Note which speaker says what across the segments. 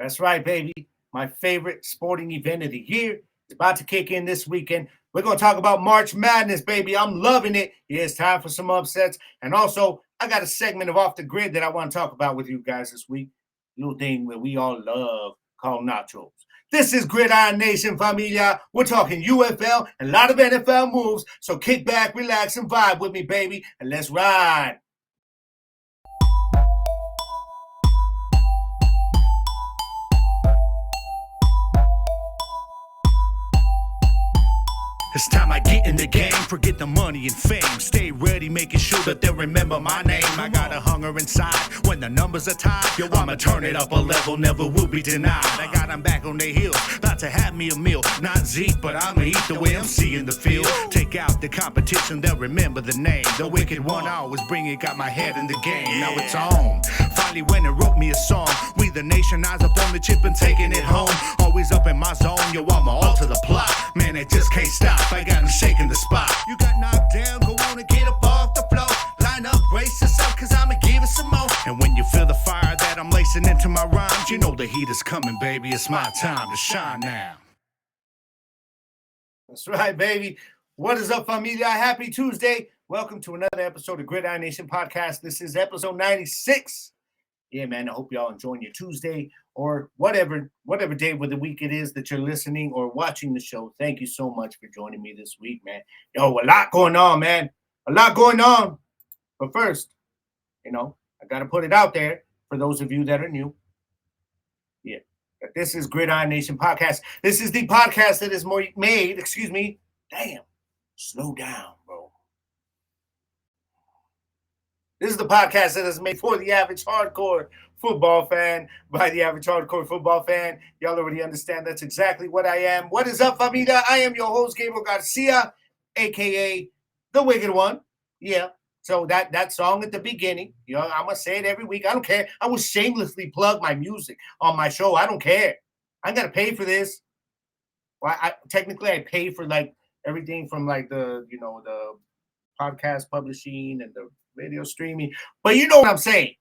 Speaker 1: That's right, baby. My favorite sporting event of the year is about to kick in this weekend. We're going to talk about March Madness, baby. I'm loving it. Yeah, it's time for some upsets. And also, I got a segment of Off the Grid that I want to talk about with you guys this week. A little thing that we all love called nachos. This is Gridiron Nation, familia. We're talking UFL and a lot of NFL moves. So kick back, relax, and vibe with me, baby. And let's ride.
Speaker 2: It's time I get in the game, forget the money and fame. Stay ready, making sure that they'll remember my name. I got a hunger inside when the numbers are tied. Yo, I'ma turn it up a level, never will be denied. I got them back on their heels, about to have me a meal. Not Zeke, but I'ma eat the way I'm seeing the field. Take out the competition, they'll remember the name. The wicked one I always bring it, got my head in the game. Now it's on. Finally went and wrote me a song. We the nation, eyes up on the chip and taking it home. Always up in my zone, yo, I'ma alter the plot. Man, it just can't stop. I got him shaking the spot. You got knocked down, go on and get up off the floor. Line up, brace yourself, cause I'ma give it some more. And when you feel the fire that I'm lacing into my rhymes, you know the heat is coming, baby. It's my time to shine now.
Speaker 1: That's right, baby. What is up, familia? Happy Tuesday. Welcome to another episode of Gridiron Nation Podcast. This is episode 96. Yeah, man, I hope y'all enjoying your Tuesday or whatever day of the week it is that you're listening or watching the show. Thank you so much for joining me this week, man. Yo, a lot going on, man. A lot going on. But first, I got to put it out there for those of you that are new. Yeah, this is Gridiron Nation Podcast. This is the podcast that is slow down, bro. This is the podcast that is made for the average hardcore football fan, by the average hardcore football fan. Y'all already understand that's exactly what I am. What is up, familia? I am your host, Gabriel Garcia, a.k.a. The Wicked One. Yeah, so that song at the beginning, I'm going to say it every week. I don't care. I will shamelessly plug my music on my show. I don't care. I got to pay for this. Well, technically, I pay for, everything from, the podcast publishing and the radio streaming. But you know what I'm saying.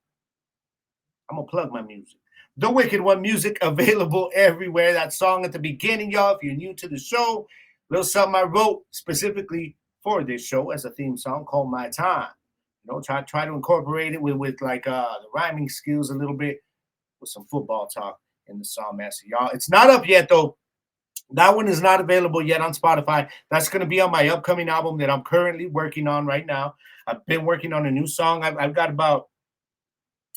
Speaker 1: I'm going to plug my music. The Wicked One music available everywhere. That song at the beginning, y'all, if you're new to the show, a little something I wrote specifically for this show as a theme song called My Time. Try to incorporate it with the rhyming skills a little bit with some football talk in the song, man. So, y'all, it's not up yet, though. That one is not available yet on Spotify. That's going to be on my upcoming album that I'm currently working on right now. I've been working on a new song. I've got about,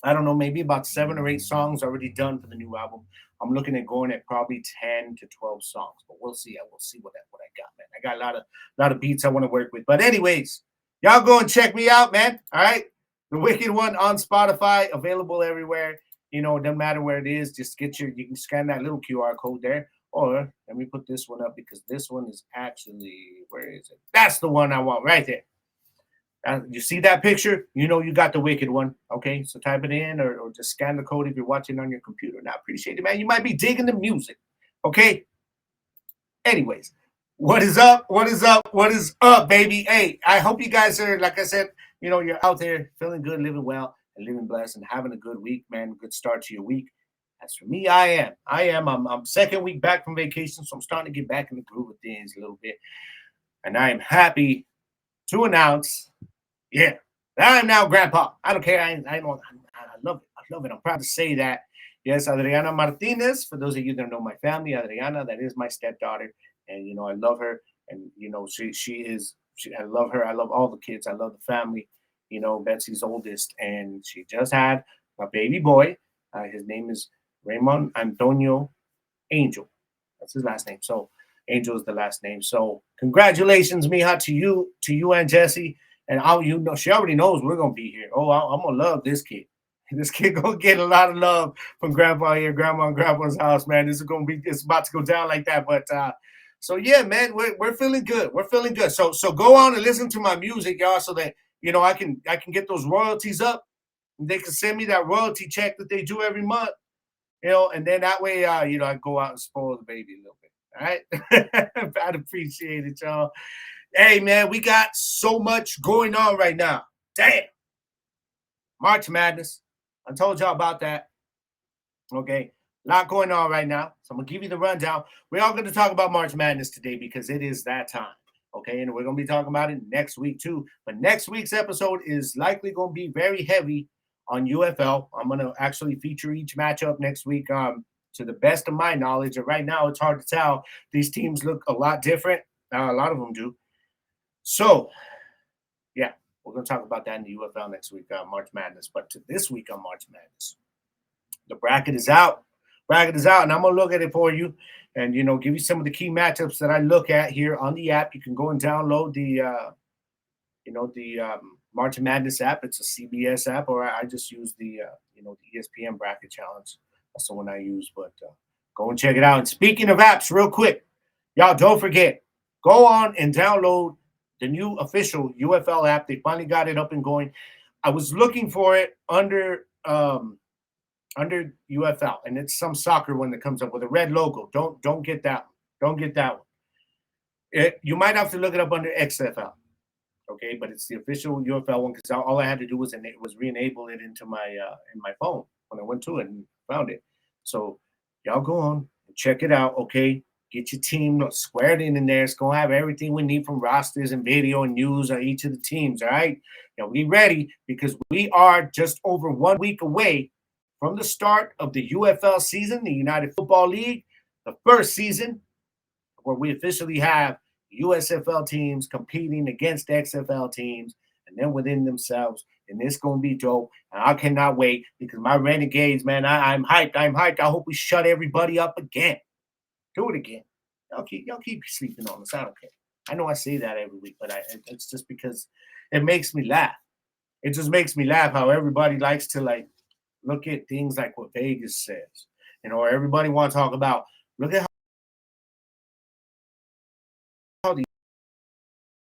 Speaker 1: maybe about 7 or 8 songs already done for the new album. I'm looking at going at probably 10 to 12 songs, but we'll see. I will see what I got, man. I got a lot of beats I want to work with. But anyways, y'all go and check me out, man. All right, The Wicked One on Spotify, available everywhere. It doesn't matter where it is. Just you can scan that little QR code there. Or let me put this one up because this one is actually, where is it? That's the one I want right there. You see that picture? You got The Wicked One. Okay, so type it in or just scan the code if you're watching on your computer. And I appreciate it, man. You might be digging the music. Okay? Anyways, what is up? What is up? What is up, baby? Hey, I hope you guys are, like I said, you're out there feeling good, living well, and living blessed and having a good week, man. Good start to your week. As for me, I am. I'm second week back from vacation, so I'm starting to get back in the groove of things a little bit. And I am happy to announce, that I'm now grandpa. I don't care. I love it. I love it. I'm proud to say that. Yes, Adriana Martinez, for those of you that know my family, Adriana, that is my stepdaughter. And, I love her. And, I love her. I love all the kids. I love the family. Betsy's oldest. And she just had a baby boy. His name is Raymond Antonio Angel. That's his last name. So Angel is the last name. So congratulations, mija, to you and Jesse. And she already knows we're gonna be here. Oh, I'm gonna love this kid. This kid gonna get a lot of love from Grandpa here, Grandma and Grandpa's house, man. It's about to go down like that. But so yeah, man, we're feeling good. We're feeling good. So go on and listen to my music, y'all, so that I can get those royalties up. They can send me that royalty check that they do every month, and then that way, I go out and spoil the baby a little bit. All right. I'd appreciate it, y'all. Hey, man, we got so much going on right now. Damn. March Madness. I told y'all about that. Okay. A lot going on right now. So I'm going to give you the rundown. We're all going to talk about March Madness today because it is that time. Okay, and we're going to be talking about it next week too. But next week's episode is likely going to be very heavy on UFL. I'm going to actually feature each matchup next week to the best of my knowledge. And right now, it's hard to tell. These teams look a lot different. A lot of them do. So, yeah, we're going to talk about that in the UFL next week, March Madness. But to this week on March Madness, the bracket is out. And I'm going to look at it for you and, give you some of the key matchups that I look at here on the app. You can go and download the March Madness app. It's a CBS app, or I just use the ESPN Bracket Challenge. That's the one I use, but go and check it out. And speaking of apps, real quick, y'all don't forget, go on and download the new official UFL app. They finally got it up and going. I was looking for it under UFL, and it's some soccer one that comes up with a red logo. Don't get that one. Don't get that one. You might have to look it up under XFL. Okay, but it's the official UFL one because all I had to do was re-enable it into my in my phone when I went to it and found it. So y'all go on and check it out. Okay, get your team squared in there. It's gonna have everything we need from rosters and video and news on each of the teams. All right, be ready because we are just over 1 week away from the start of the UFL season, the United Football League, the first season where we officially have USFL teams competing against XFL teams and then within themselves. And it's going to be dope. And I cannot wait because my Renegades, man, I'm hyped. I hope we shut everybody up again. Do it again. Y'all keep sleeping on us. I don't care. I know I say that every week, but it's just because it makes me laugh. It just makes me laugh how everybody likes to look at things like what Vegas says. Or everybody want to talk about, look at how the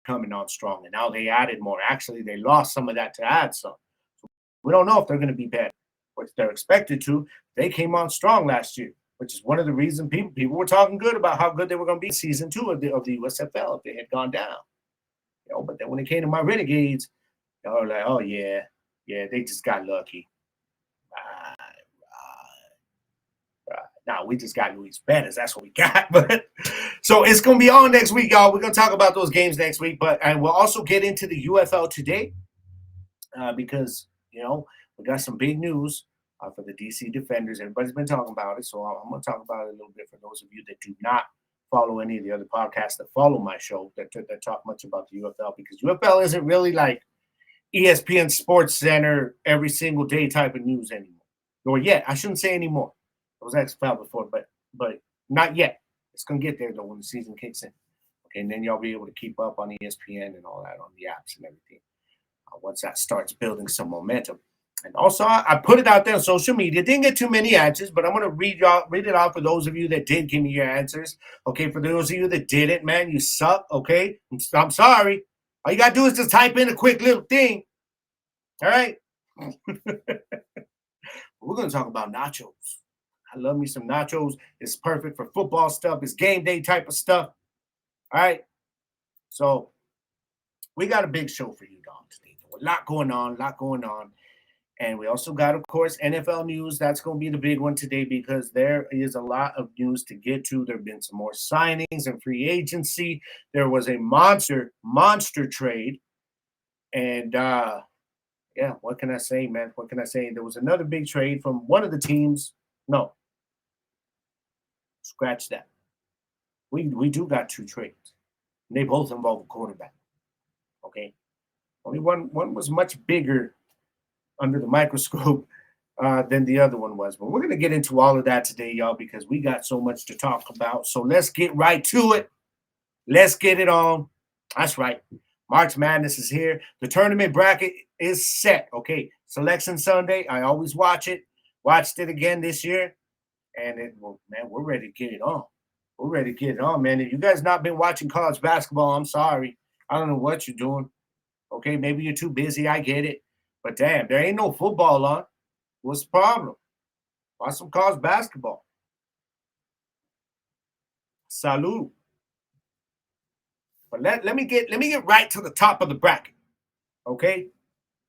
Speaker 1: coming on strong, and now they added more. Actually, they lost some of that to add some. So we don't know if they're going to be better, but they're expected to. They came on strong last year, which is one of the reasons people were talking good about how good they were going to be in season 2 of the USFL if they had gone down. But then when it came to my Renegades, they were like, oh yeah, they just got lucky. Nah, we just got Luis Bettis. That's what we got. But so it's gonna be on next week, y'all. We're gonna talk about those games next week, and we'll also get into the UFL today because we got some big news for the DC Defenders. Everybody's been talking about it, so I'm gonna talk about it a little bit for those of you that do not follow any of the other podcasts that follow my show that talk much about the UFL, because UFL isn't really like ESPN Sports Center every single day type of news anymore. Or yet, I shouldn't say anymore. It was XFL before, but not yet. It's gonna get there though when the season kicks in. Okay, and then y'all be able to keep up on ESPN and all that on the apps and everything once that starts building some momentum. And also, I put it out there on social media. Didn't get too many answers, but I'm gonna read it out for those of you that did give me your answers. Okay, for those of you that didn't, man, you suck. Okay, I'm sorry. All you gotta do is just type in a quick little thing. All right. We're gonna talk about nachos. I love me some nachos. It's perfect for football stuff. It's game day type of stuff. All right. So we got a big show for you, dog, today. A lot going on. And we also got, of course, NFL news. That's going to be the big one today because there is a lot of news to get to. There have been some more signings and free agency. There was a monster trade. And, what can I say, man? What can I say? There was another big trade from one of the teams. No. Scratch that. We do got 2 trades. And they both involve a quarterback. Okay. Only one was much bigger under the microscope than the other one was. But we're going to get into all of that today, y'all, because we got so much to talk about. So let's get right to it. Let's get it on. That's right. March Madness is here. The tournament bracket is set. Okay. Selection Sunday. I always watch it. Watched it again this year. And we're ready to get it on. We're ready to get it on, man. If you guys not been watching college basketball, I'm sorry. I don't know what you're doing. Okay, maybe you're too busy. I get it. But damn, there ain't no football on. What's the problem? Watch some college basketball. Salud. But let me get right to the top of the bracket. Okay?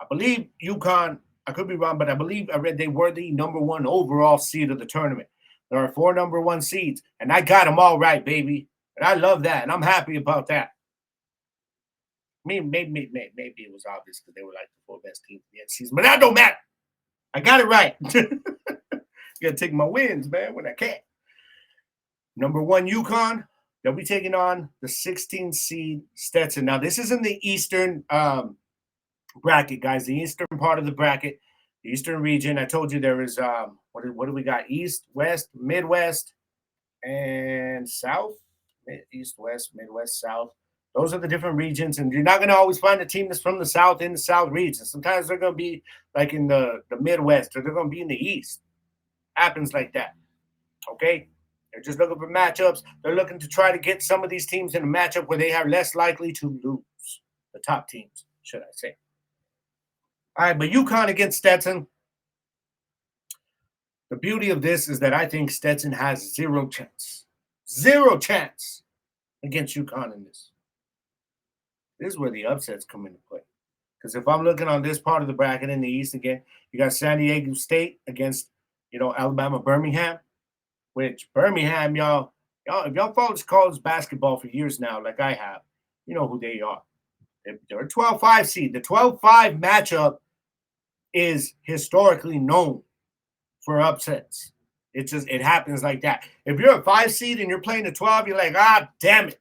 Speaker 1: I believe UConn, I could be wrong, but I believe I read they were the number 1 overall seed of the tournament. There are 4 number 1 seeds, and I got them all right, baby. And I love that, and I'm happy about that. Maybe it was obvious because they were like the 4 best teams in the season, but that don't matter. I got it right. You gotta take my wins, man, when I can. Number 1, UConn. They'll be taking on the 16 seed Stetson. Now, this is in the Eastern bracket, guys. The Eastern part of the bracket, the Eastern region. I told you there is what do we got? East, West, Midwest, and South. East, West, Midwest, South. Those are the different regions, and you're not going to always find a team that's from the South in the South region. Sometimes they're going to be like in the Midwest, or they're going to be in the East. Happens like that. Okay? They're just looking for matchups. They're looking to try to get some of these teams in a matchup where they are less likely to lose. The top teams, should I say. All right, but UConn against Stetson. The beauty of this is that I think Stetson has 0 chance. 0 chance against UConn in this. This is where the upsets come into play. Because if I'm looking on this part of the bracket in the East again, you got San Diego State against, Alabama, Birmingham. Which Birmingham, y'all, if y'all followed college basketball for years now, like I have, you know who they are. They're a 12-5 seed. The 12-5 matchup is historically known for upsets. It happens like that. If you're a 5 seed and you're playing a 12, you're like, damn it.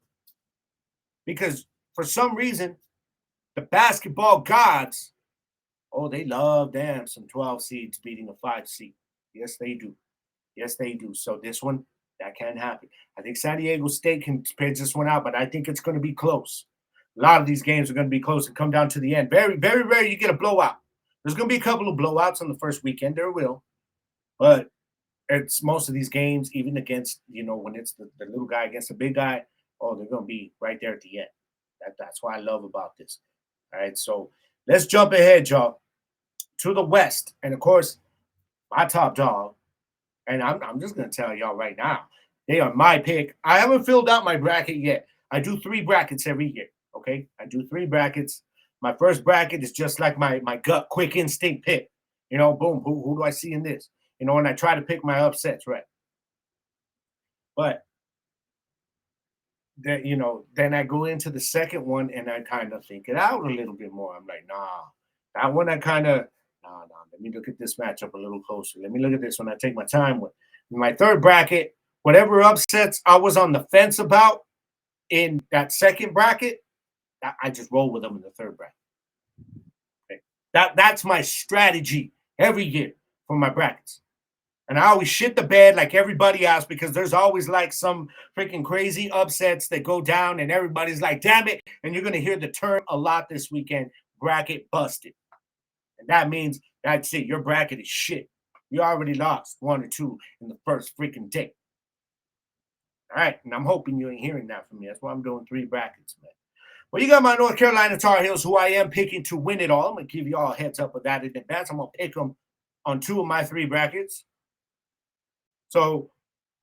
Speaker 1: Because for some reason, the basketball gods, they love some 12 seeds beating a 5 seed. Yes, they do. Yes, they do. So this one, that can happen. I think San Diego State can pitch this one out, but I think it's going to be close. A lot of these games are going to be close and come down to the end. Very, very rare you get a blowout. There's going to be a couple of blowouts on the first weekend. There will. But it's most of these games, even against, when it's the little guy against the big guy, they're going to be right there at the end. That's what I love about this. All right, so let's jump ahead, y'all, to the West. And, of course, my top dog, and I'm just going to tell y'all right now, they are my pick. I haven't filled out my bracket yet. I do 3 brackets every year, okay? I do 3 brackets. My first bracket is just like my gut, quick instinct pick. Boom, who do I see in this? And I try to pick my upsets, right? But, then I go into the second one, and I kind of think it out a little bit more. I'm like, nah, that one I kind of, let me look at this matchup a little closer. Let me look at this one. I take my time with. In my third bracket, whatever upsets I was on the fence about in that second bracket, I just roll with them in the third bracket. Okay. That's my strategy every year for my brackets. And I always shit the bed like everybody else because there's always like some freaking crazy upsets that go down and everybody's like, damn it. And you're going to hear the term a lot this weekend, bracket busted. And that means that's it. Your bracket is shit. You already lost 1 or 2 in the first freaking day. All right. And I'm hoping you ain't hearing that from me. That's why I'm doing 3 brackets, man. Well, you got my North Carolina Tar Heels, who I am picking to win it all. I'm going to give you all a heads up of that in advance. I'm going to pick them on 2 of my 3 brackets. So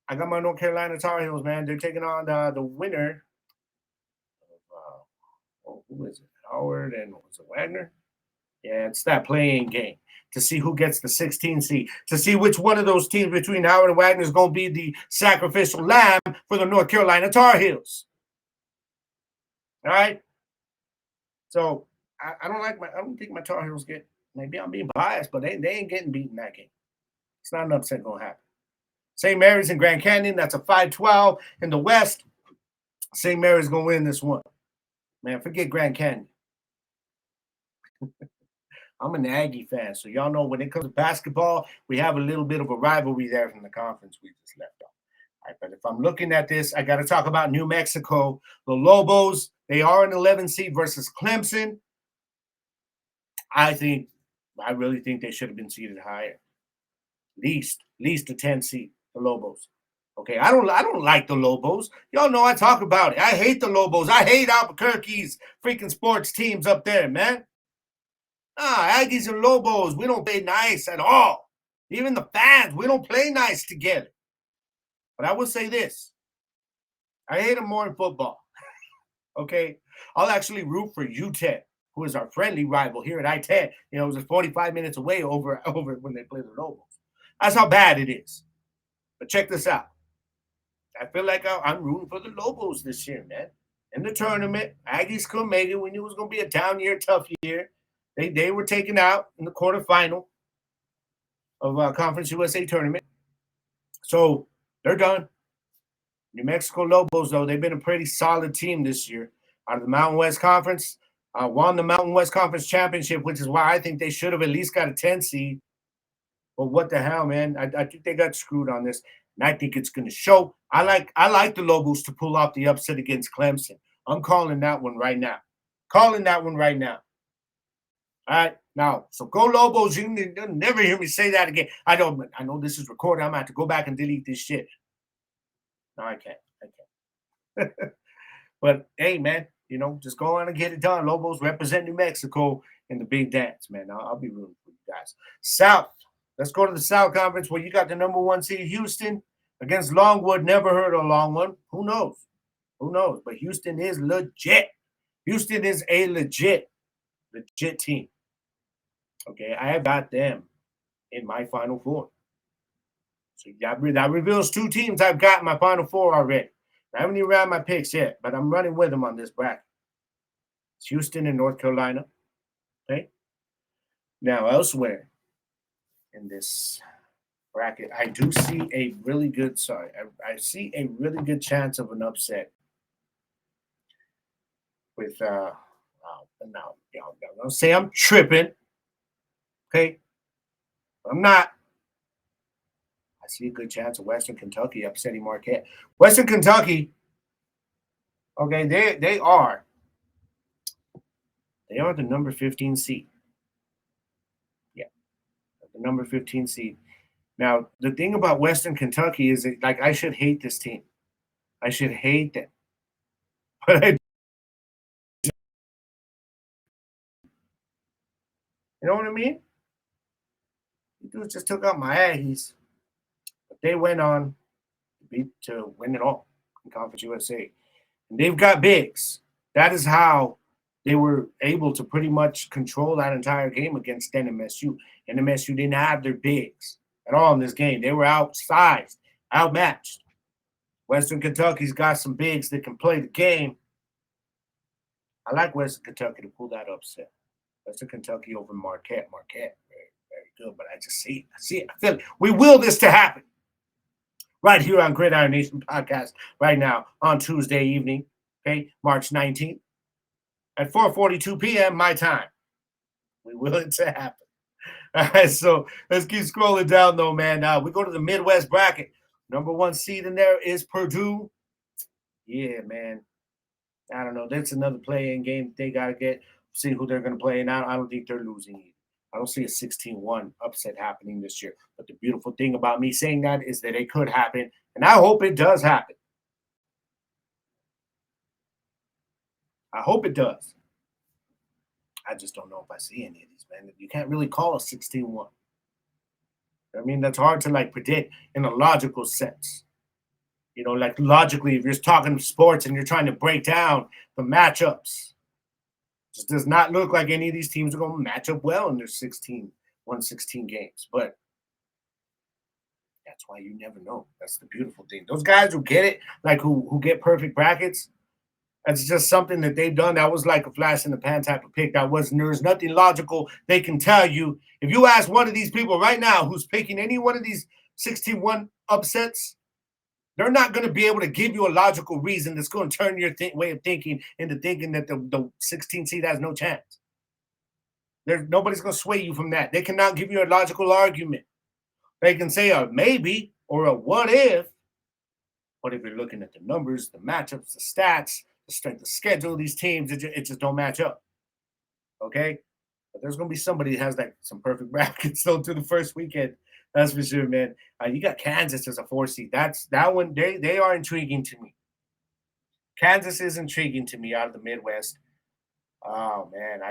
Speaker 1: I got my North Carolina Tar Heels, man. They're taking on the winner. Who is it? Howard and was it Wagner? Yeah, it's that playing game to see who gets the 16 seed, to see which one of those teams between Howard and Wagner is going to be the sacrificial lamb for the North Carolina Tar Heels. All right. So I don't think my Tar Heels get. Maybe I'm being biased, but they ain't getting beaten that game. It's not an upset going to happen. St. Mary's and Grand Canyon, that's a 5-12 in the West. St. Mary's going to win this one. Man, forget Grand Canyon. I'm an Aggie fan, so y'all know when it comes to basketball, we have a little bit of a rivalry there from the conference we just left off. All right, but if I'm looking at this, I got to talk about New Mexico. The Lobos, they are an 11 seed versus Clemson. I really think they should have been seeded higher. Least a 10 seed. The Lobos. Okay, I don't like the Lobos. Y'all know I talk about it. I hate the Lobos. I hate Albuquerque's freaking sports teams up there, man. Aggies and Lobos, we don't play nice at all. Even the fans, we don't play nice together. But I will say this. I hate them more in football. Okay? I'll actually root for UTEP, who is our friendly rival here at I-10. It was just 45 minutes away over when they play the Lobos. That's how bad it is. But check this out. I feel like I'm rooting for the Lobos this year, man. In the tournament, Aggies couldn't make it. We knew it was going to be a down year, tough year. They were taken out in the quarterfinal of Conference USA tournament. So they're done. New Mexico Lobos, though, they've been a pretty solid team this year. Out of the Mountain West Conference, won the Mountain West Conference Championship, which is why I think they should have at least got a 10 seed. But what the hell, man? I think they got screwed on this. And I think it's going to show. I like the Lobos to pull off the upset against Clemson. I'm calling that one right now. Calling that one right now. All right, now, so go Lobos. You'll never hear me say that again. I know this is recorded. I'm going to have to go back and delete this shit. No, I can't. But, hey, man, just go on and get it done. Lobos represent New Mexico in the big dance, man. I'll be rooting for you guys. South. Let's go to the South Conference where you got the number 1 seed, Houston, against Longwood. Never heard of Longwood. Who knows? Who knows? But Houston is legit. Houston is a legit team. Okay, I have got them in my Final Four. So that reveals 2 teams I've got in my Final Four already. I haven't even ran my picks yet, but I'm running with them on this bracket. It's Houston and North Carolina. Okay. Now, elsewhere in this bracket, I do see a really good, I see a really good chance of an upset with, now, don't say I'm tripping. Okay. I'm not. I see a good chance of Western Kentucky upsetting Marquette. Western Kentucky, okay, they are the number 15 seed. Yeah, the number 15 seed. Now, the thing about Western Kentucky is that, I should hate this team. I should hate them. But you know what I mean? The dudes just took out my Aggies. But they went on to win it all in Conference USA. And they've got bigs. That is how they were able to pretty much control that entire game against NMSU. NMSU didn't have their bigs at all in this game. They were outsized, outmatched. Western Kentucky's got some bigs that can play the game. I like Western Kentucky to pull that upset. Western Kentucky over Marquette. Marquette, very, very good. But I just see it. I feel it. We will this to happen. Right here on Gridiron Nation Podcast right now on Tuesday evening, okay, March 19th at 4:42 p.m. my time. We will it to happen. All right, so let's keep scrolling down, though, man. We go to the Midwest bracket. Number 1 seed in there is Purdue. Yeah, man. I don't know. That's another play-in game they got to get. See who they're going to play. And I don't think they're losing either. I don't see a 16-1 upset happening this year. But the beautiful thing about me saying that is that it could happen. And I hope it does happen. I hope it does. I just don't know if I see any of these, man. You can't really call a 16-1. I mean, that's hard to, predict in a logical sense. Logically, if you're talking sports and you're trying to break down the matchups, just does not look like any of these teams are going to match up well in their 16 games. But that's why you never know. That's the beautiful thing. Those guys who get it, who get perfect brackets, that's just something that they've done. That was like a flash in the pan type of pick. There's nothing logical they can tell you. If you ask one of these people right now who's picking any one of these 16-1 upsets, they're not going to be able to give you a logical reason that's going to turn your way of thinking into thinking that the 16 seed has no chance. Nobody's going to sway you from that. They cannot give you a logical argument. They can say a maybe or a what if, but if you're looking at the numbers, the matchups, the stats, the strength of schedule of these teams, it just don't match up. Okay? But there's going to be somebody that has some perfect brackets still to the first weekend. That's for sure, man. You got Kansas as a 4 seed. That one. They are intriguing to me. Kansas is intriguing to me out of the Midwest. Oh man,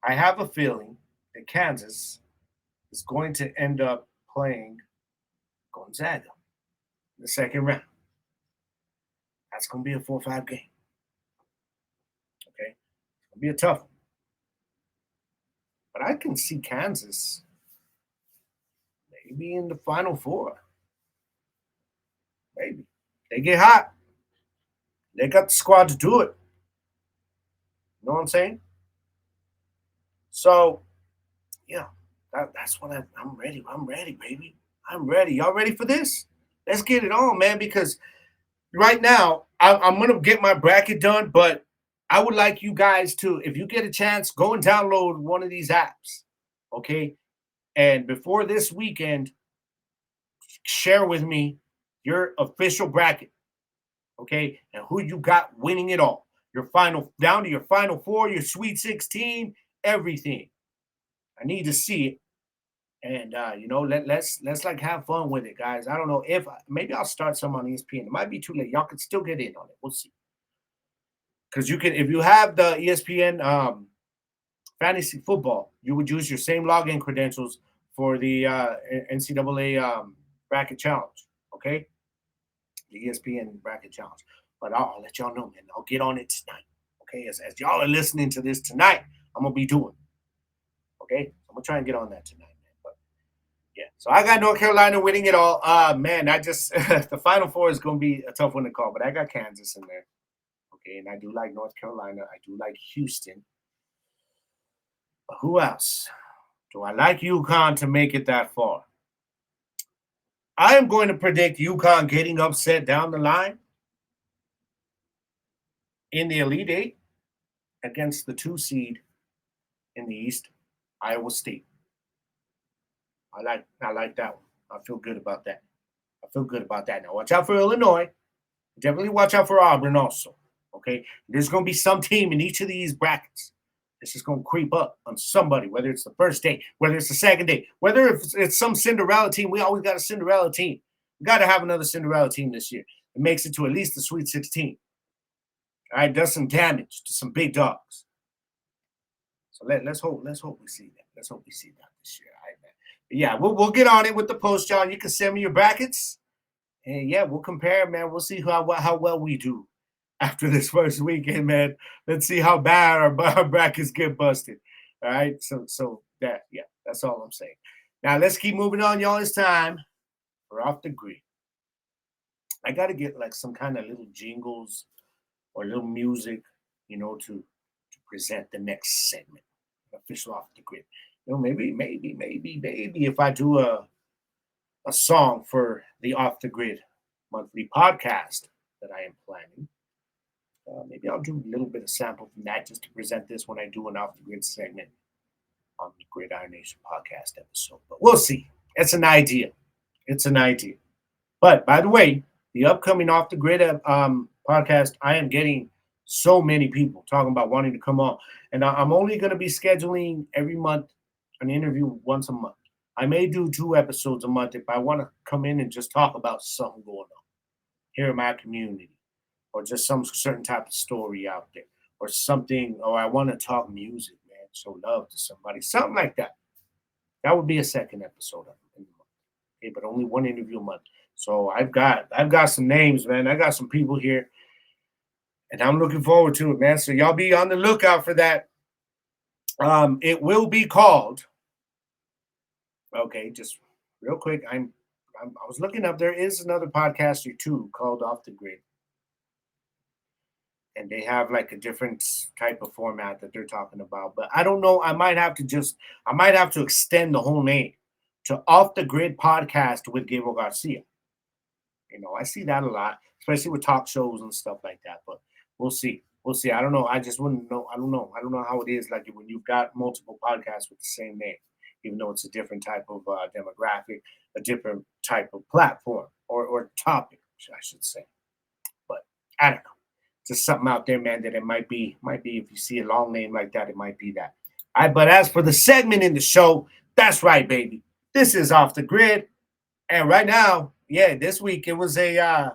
Speaker 1: I have a feeling that Kansas is going to end up playing Gonzaga in the second round. That's going to be a 4-5 game. Okay, it's going to be a tough one. But I can see Kansas maybe in the Final Four. Maybe. They get hot. They got the squad to do it. You know what I'm saying? So, yeah, that's what I'm ready. I'm ready, baby. I'm ready. Y'all ready for this? Let's get it on, man, because right now I'm going to get my bracket done, but I would like you guys to, if you get a chance, go and download one of these apps, okay? And before this weekend, share with me your official bracket, okay? And who you got winning it all. Your final, down to your Final Four, your Sweet 16, everything. I need to see it. And let's like have fun with it, guys. I don't know if maybe I'll start some on ESPN. It might be too late. Y'all can still get in on it. We'll see. Because you can, if you have the ESPN fantasy football, you would use your same login credentials for the NCAA bracket challenge. Okay, the ESPN bracket challenge. But I'll let y'all know, man. I'll get on it tonight. Okay, as y'all are listening to this tonight, I'm gonna be doing. Okay, I'm gonna try and get on that tonight. Yeah, so I got North Carolina winning it all. Man, I just the Final Four is going to be a tough one to call, but I got Kansas in there. Okay, and I do like North Carolina. I do like Houston. But who else? Do I like UConn to make it that far? I am going to predict UConn getting upset down the line in the Elite Eight against the 2 seed in the East, Iowa State. I like that one. I feel good about that. Now watch out for Illinois. Definitely watch out for Auburn also. Okay. There's going to be some team in each of these brackets. It's just going to creep up on somebody, whether it's the first day, whether it's the second day, whether it's some Cinderella team. We always got a Cinderella team. We got to have another Cinderella team this year. It makes it to at least the Sweet 16. All right. Does some damage to some big dogs. So let's hope we see that. Let's hope we see that this year. All right, man. But yeah, we'll get on it with the post, John. You can send me your brackets. And yeah, we'll compare, man. We'll see how well we do after this first weekend, man. Let's see how bad our brackets get busted. All right. So that's all I'm saying. Now let's keep moving on, y'all. It's time for Off the Grid. I gotta get like some kind of little jingles or little music, to present the next segment. Official Off the Grid. Maybe if I do a song for the Off the Grid monthly podcast that I am planning. Maybe I'll do a little bit of sample from that just to present this when I do an Off the Grid segment on the Gridiron Nation podcast episode. But we'll see. It's an idea. But by the way, the upcoming Off the Grid podcast, I am getting so many people talking about wanting to come on. And I'm only going to be scheduling every month an interview once a month. I may do 2 episodes a month if I want to come in and just talk about something going on here in my community, or just some certain type of story out there, or something, or I want to talk music, man, show love to somebody, something like that. That would be a second episode in the month. Okay, but only 1 interview a month. So I've got some names, man. I got some people here, and I'm looking forward to it, man. So y'all be on the lookout for that. It will be called. Okay, just real quick. I was looking up. There is another podcaster too called Off the Grid, and they have like a different type of format that they're talking about. But I don't know. I might have to extend the whole name to Off the Grid Podcast with Gabriel Garcia. I see that a lot, especially with talk shows and stuff like that. But we'll see. I don't know. I just wouldn't know. I don't know how it is like when you've got multiple podcasts with the same name, even though it's a different type of demographic, a different type of platform or topic, I should say. But I don't know. Just something out there, man, that it might be if you see a long name like that, it might be that. All right, but as for the segment in the show, that's right, baby. This is Off the Grid. And right now, this week it was a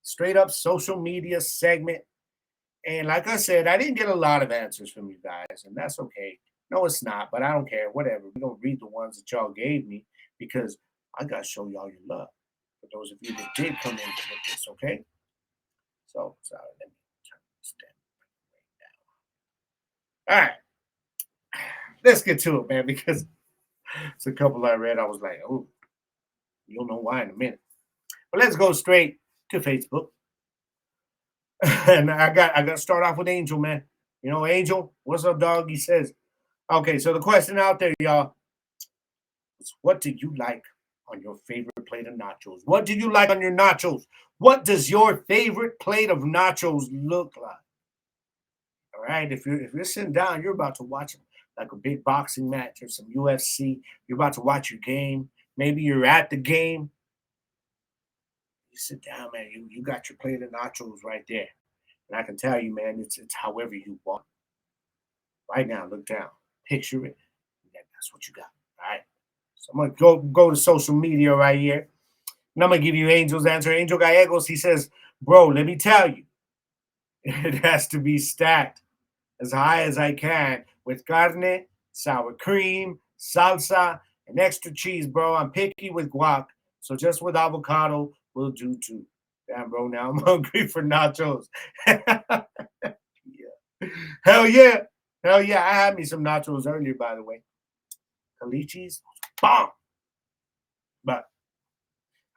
Speaker 1: straight up social media segment. And like I said, I didn't get a lot of answers from you guys, and that's okay. No, it's not, but I don't care. Whatever. We're going to read the ones that y'all gave me because I got to show y'all your love. For those of you that did come in with this, okay? So, sorry, let me turn this down. All right. Let's get to it, man, because it's a couple I read. I was like, oh, You'll know why in a minute. But let's go straight to Facebook. And I got to start off with Angel, man. You know, Angel, what's up, dog? He says, okay, so the question out there, y'all, is what do you like on your favorite plate of nachos? What do you like on your nachos? What does your favorite plate of nachos look like? All right, if you're sitting down, you're about to watch like a big boxing match or some UFC. You're about to watch your game. Maybe you're at the game. You sit down, man. You got your plate of nachos right there, and I can tell you, man, it's however you want. Right now, look down, picture it. That's what you got. All right. So I'm gonna go to social media right here, and I'm gonna give you Angel's answer. Angel Gallegos, he says, "Bro, let me tell you, it has to be stacked as high as I can with carne, sour cream, salsa, and extra cheese, bro. I'm picky with guac, so just with avocado will do too." Damn, bro, now I'm hungry for nachos. Yeah. Hell yeah. Hell yeah. I had me some nachos earlier, by the way. Calichis, bomb. But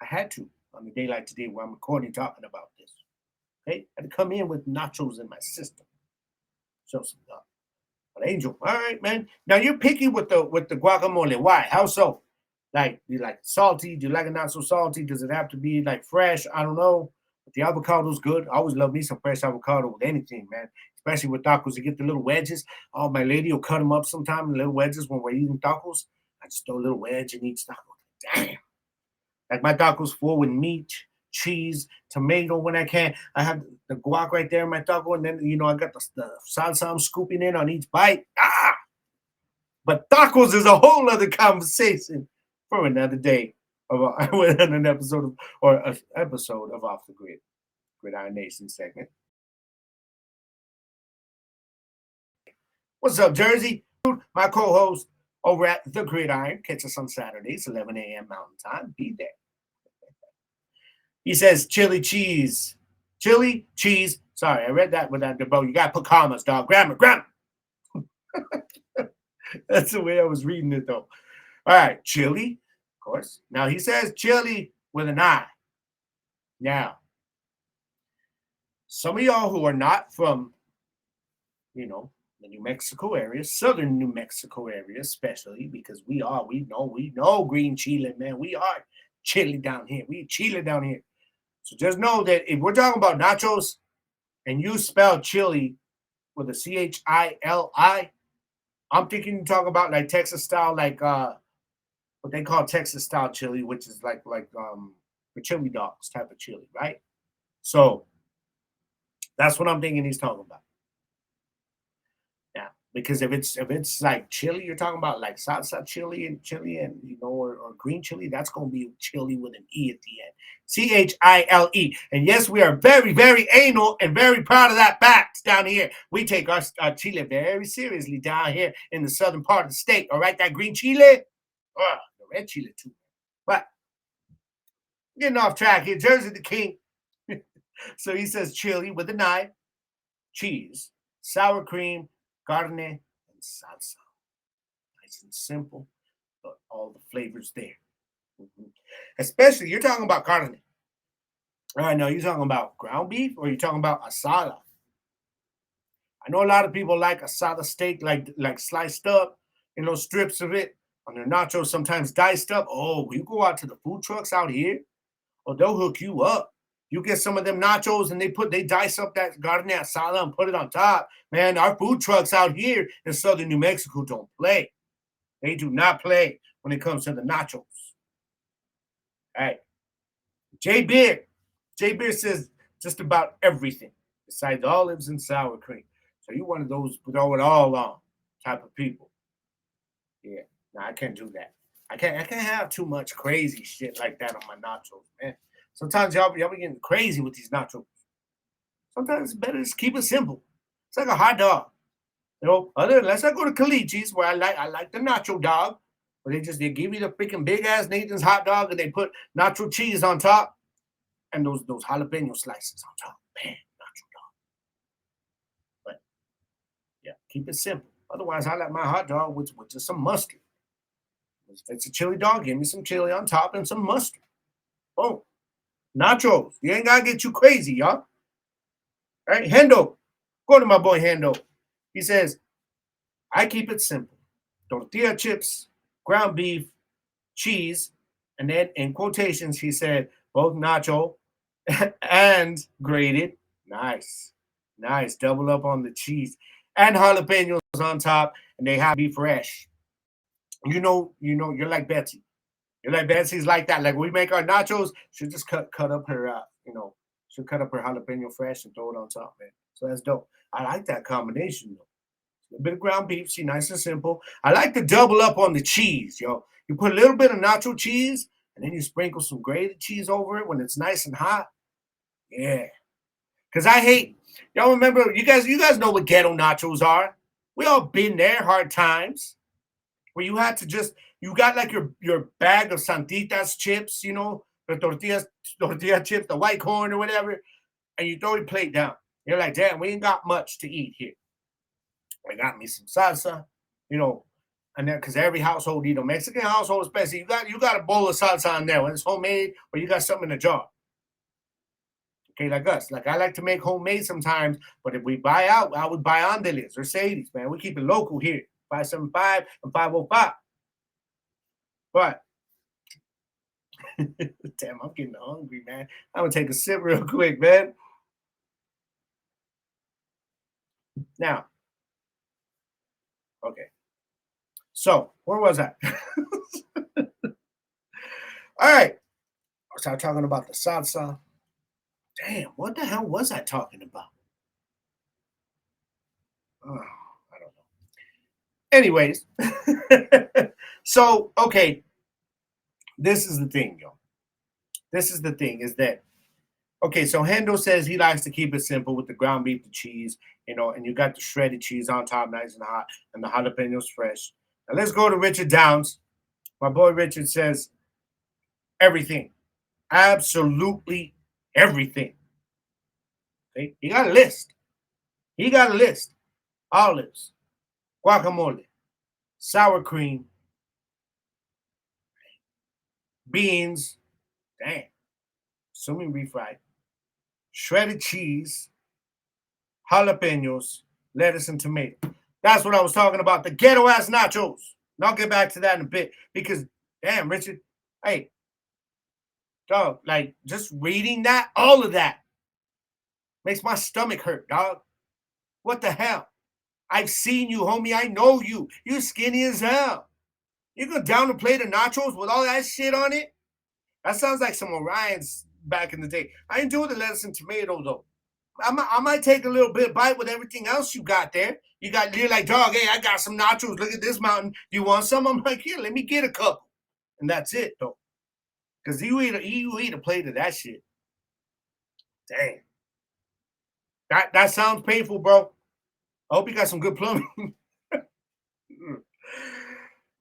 Speaker 1: I had to on the day like today where I'm recording talking about this. Okay? I had to come in with nachos in my system. Show some love. But Angel, all right, man. Now you're picky with the guacamole. Why? How so? Like, do you like it salty? Do you like it not so salty? Does it have to be like fresh? I don't know. But the avocado's good. I always love me some fresh avocado with anything, man. Especially with tacos. You get the little wedges. Oh, my lady will cut them up sometime in little wedges when we're eating tacos. I just throw a little wedge in each taco. Damn. Like my tacos full with meat, cheese, tomato when I can. I have the guac right there in my taco, and then I got the salsa I'm scooping in on each bite. But tacos is a whole other conversation for another day of an episode of Off the Grid, Gridiron Nation segment. What's up, Jersey? My co-host over at the Gridiron. Catch us on Saturdays, 11 a.m. Mountain Time. Be there. He says chili cheese. Chili cheese. Sorry, I read that without the bow. You got to put commas, dog. Grammar. That's the way I was reading it, though. All right, chili, of course. Now, he says chili with an I. Now, some of y'all who are not from, the New Mexico area, southern New Mexico area, especially, because we know green chili, man. We are chili down here. We chili down here. So just know that if we're talking about nachos and you spell chili with a C-H-I-L-I, I'm thinking you talk about like Texas style, like what they call Texas style chili, which is like the chili dogs type of chili, right? So that's what I'm thinking he's talking about. Yeah, because if it's like chili, you're talking about like salsa chili and or green chili, that's gonna be chili with an E at the end. C-H-I-L-E. And yes, we are very, very anal and very proud of that fact down here. We take our chili very seriously down here in the southern part of the state. All right, that green chili, the red chili too. But getting off track here, Jersey the King. So he says chili with an I, cheese, sour cream, carne, and salsa. Nice and simple, but all the flavors there. Mm-hmm. Especially, you're talking about carne. All right, now you're talking about ground beef or you're talking about asada. I know a lot of people like asada steak, like sliced up, strips of it on their nachos, sometimes diced up. Oh, you go out to the food trucks out here, they'll hook you up. You get some of them nachos and they dice up that carne asada and put it on top. Man, our food trucks out here in southern New Mexico don't play. They do not play when it comes to the nachos. All right. J Beer says just about everything besides olives and sour cream. So you're one of those throw it all on type of people. Yeah. No, I can't do that. I can't have too much crazy shit like that on my nachos, man. Sometimes y'all be getting crazy with these nachos. Sometimes it's better just keep it simple. It's like a hot dog. Unless I go to Calichis where I like the nacho dog, where they give you the freaking big ass Nathan's hot dog and they put nacho cheese on top and those jalapeno slices on top. Man, nacho dog. But yeah, keep it simple. Otherwise, I like my hot dog with just some mustard. If it's a chili dog, give me some chili on top and some mustard. Boom. Nachos. You ain't got to get too crazy, y'all. All right, Hendo. Go to my boy Hendo. He says, I keep it simple. Tortilla chips, ground beef, cheese, and then in quotations, he said, both nacho and grated. Nice. Nice. Double up on the cheese. And jalapenos on top, and they have to be fresh. You know, you're like Betsy. You're like Betsy's like that. Like we make our nachos, she'll just cut up her, she'll cut up her jalapeno fresh and throw it on top, man. So that's dope. I like that combination, though. A bit of ground beef, see, nice and simple. I like to double up on the cheese, yo. You put a little bit of nacho cheese, and then you sprinkle some grated cheese over it when it's nice and hot. Yeah. Because I hate, y'all remember, you guys know what ghetto nachos are. We all been there, hard times, where you had to just, you got like your bag of Santitas chips, the tortilla chips, the white corn or whatever, and you throw your plate down. You're like, damn, we ain't got much to eat here. I got me some salsa, and then because every household, Mexican household especially, you got a bowl of salsa in there, whether it's homemade or you got something in a jar. Okay, like us. Like I like to make homemade sometimes, but if we buy out, I would buy Andeles or Sadie's, man. We keep it local here. 575 and 505. But damn, I'm getting hungry, man. I'm gonna take a sip real quick, man. Now, okay. So where was I? All right. I was talking about the salsa. Damn, what the hell was I talking about? Oh, I don't know. Anyways, so, okay, this is the thing, yo. This is the thing, is that, okay, so Hendo says he likes to keep it simple with the ground beef, the cheese, and you got the shredded cheese on top, nice and hot, and the jalapenos fresh. Now, let's go to Richard Downs. My boy Richard says everything. Absolutely everything. Okay? He got a list. Olives, guacamole, sour cream, beans, damn, assuming refried, shredded cheese, jalapenos, lettuce, and tomato. That's what I was talking about, the ghetto-ass nachos. And I'll get back to that in a bit because, damn, Richard, hey, dog, like, just reading that, all of that, makes my stomach hurt, dog. What the hell? I've seen you, homie. I know you. You're skinny as hell. You go down a plate of nachos with all that shit on it? That sounds like some Orion's back in the day. I ain't doing the lettuce and tomato, though. I might take a little bit bite with everything else you got there. You're like, dog, hey, I got some nachos. Look at this mountain. You want some? I'm like, here, let me get a couple. And that's it, though. Because you eat a plate of that shit. Damn. That sounds painful, bro. I hope you got some good plumbing.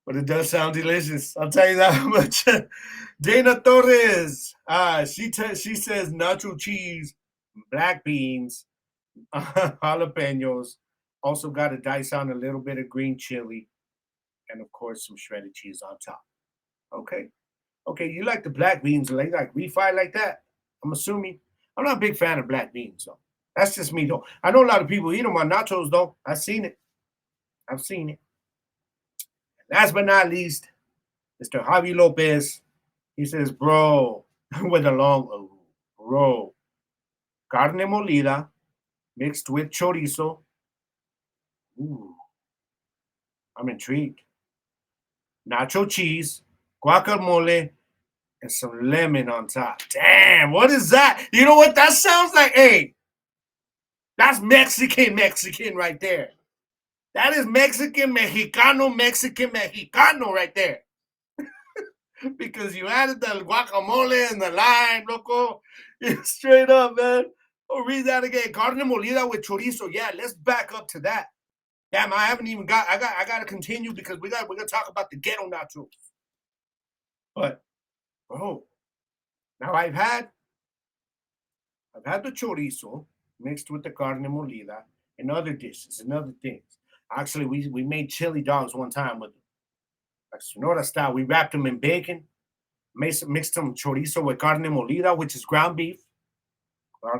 Speaker 1: But it does sound delicious. I'll tell you that much. Dana Torres. She says nacho cheese, black beans, jalapenos. Also got to dice on a little bit of green chili. And, of course, some shredded cheese on top. Okay. Okay, you like the black beans, like refried like that? I'm assuming. I'm not a big fan of black beans, though. That's just me, though. I know a lot of people eat them on nachos, though. I've seen it. Last but not least, Mr. Javi Lopez. He says, bro, with a long O, bro, carne molida mixed with chorizo. Ooh, I'm intrigued. Nacho cheese, guacamole, and some lemon on top. Damn, what is that? You know what that sounds like? Hey, that's Mexican right there. That is Mexicano right there. Because you added the guacamole and the lime, loco. Straight up, man. Oh, read that again. Carne molida with chorizo. Yeah, let's back up to that. Damn, I haven't even got. I got to continue because we're gonna talk about the ghetto nachos. But, bro, now I've had the chorizo mixed with the carne molida and other dishes and other things. Actually, we made chili dogs one time with them. like Sonora style. We wrapped them in bacon, mixed some chorizo with carne molida, which is ground beef.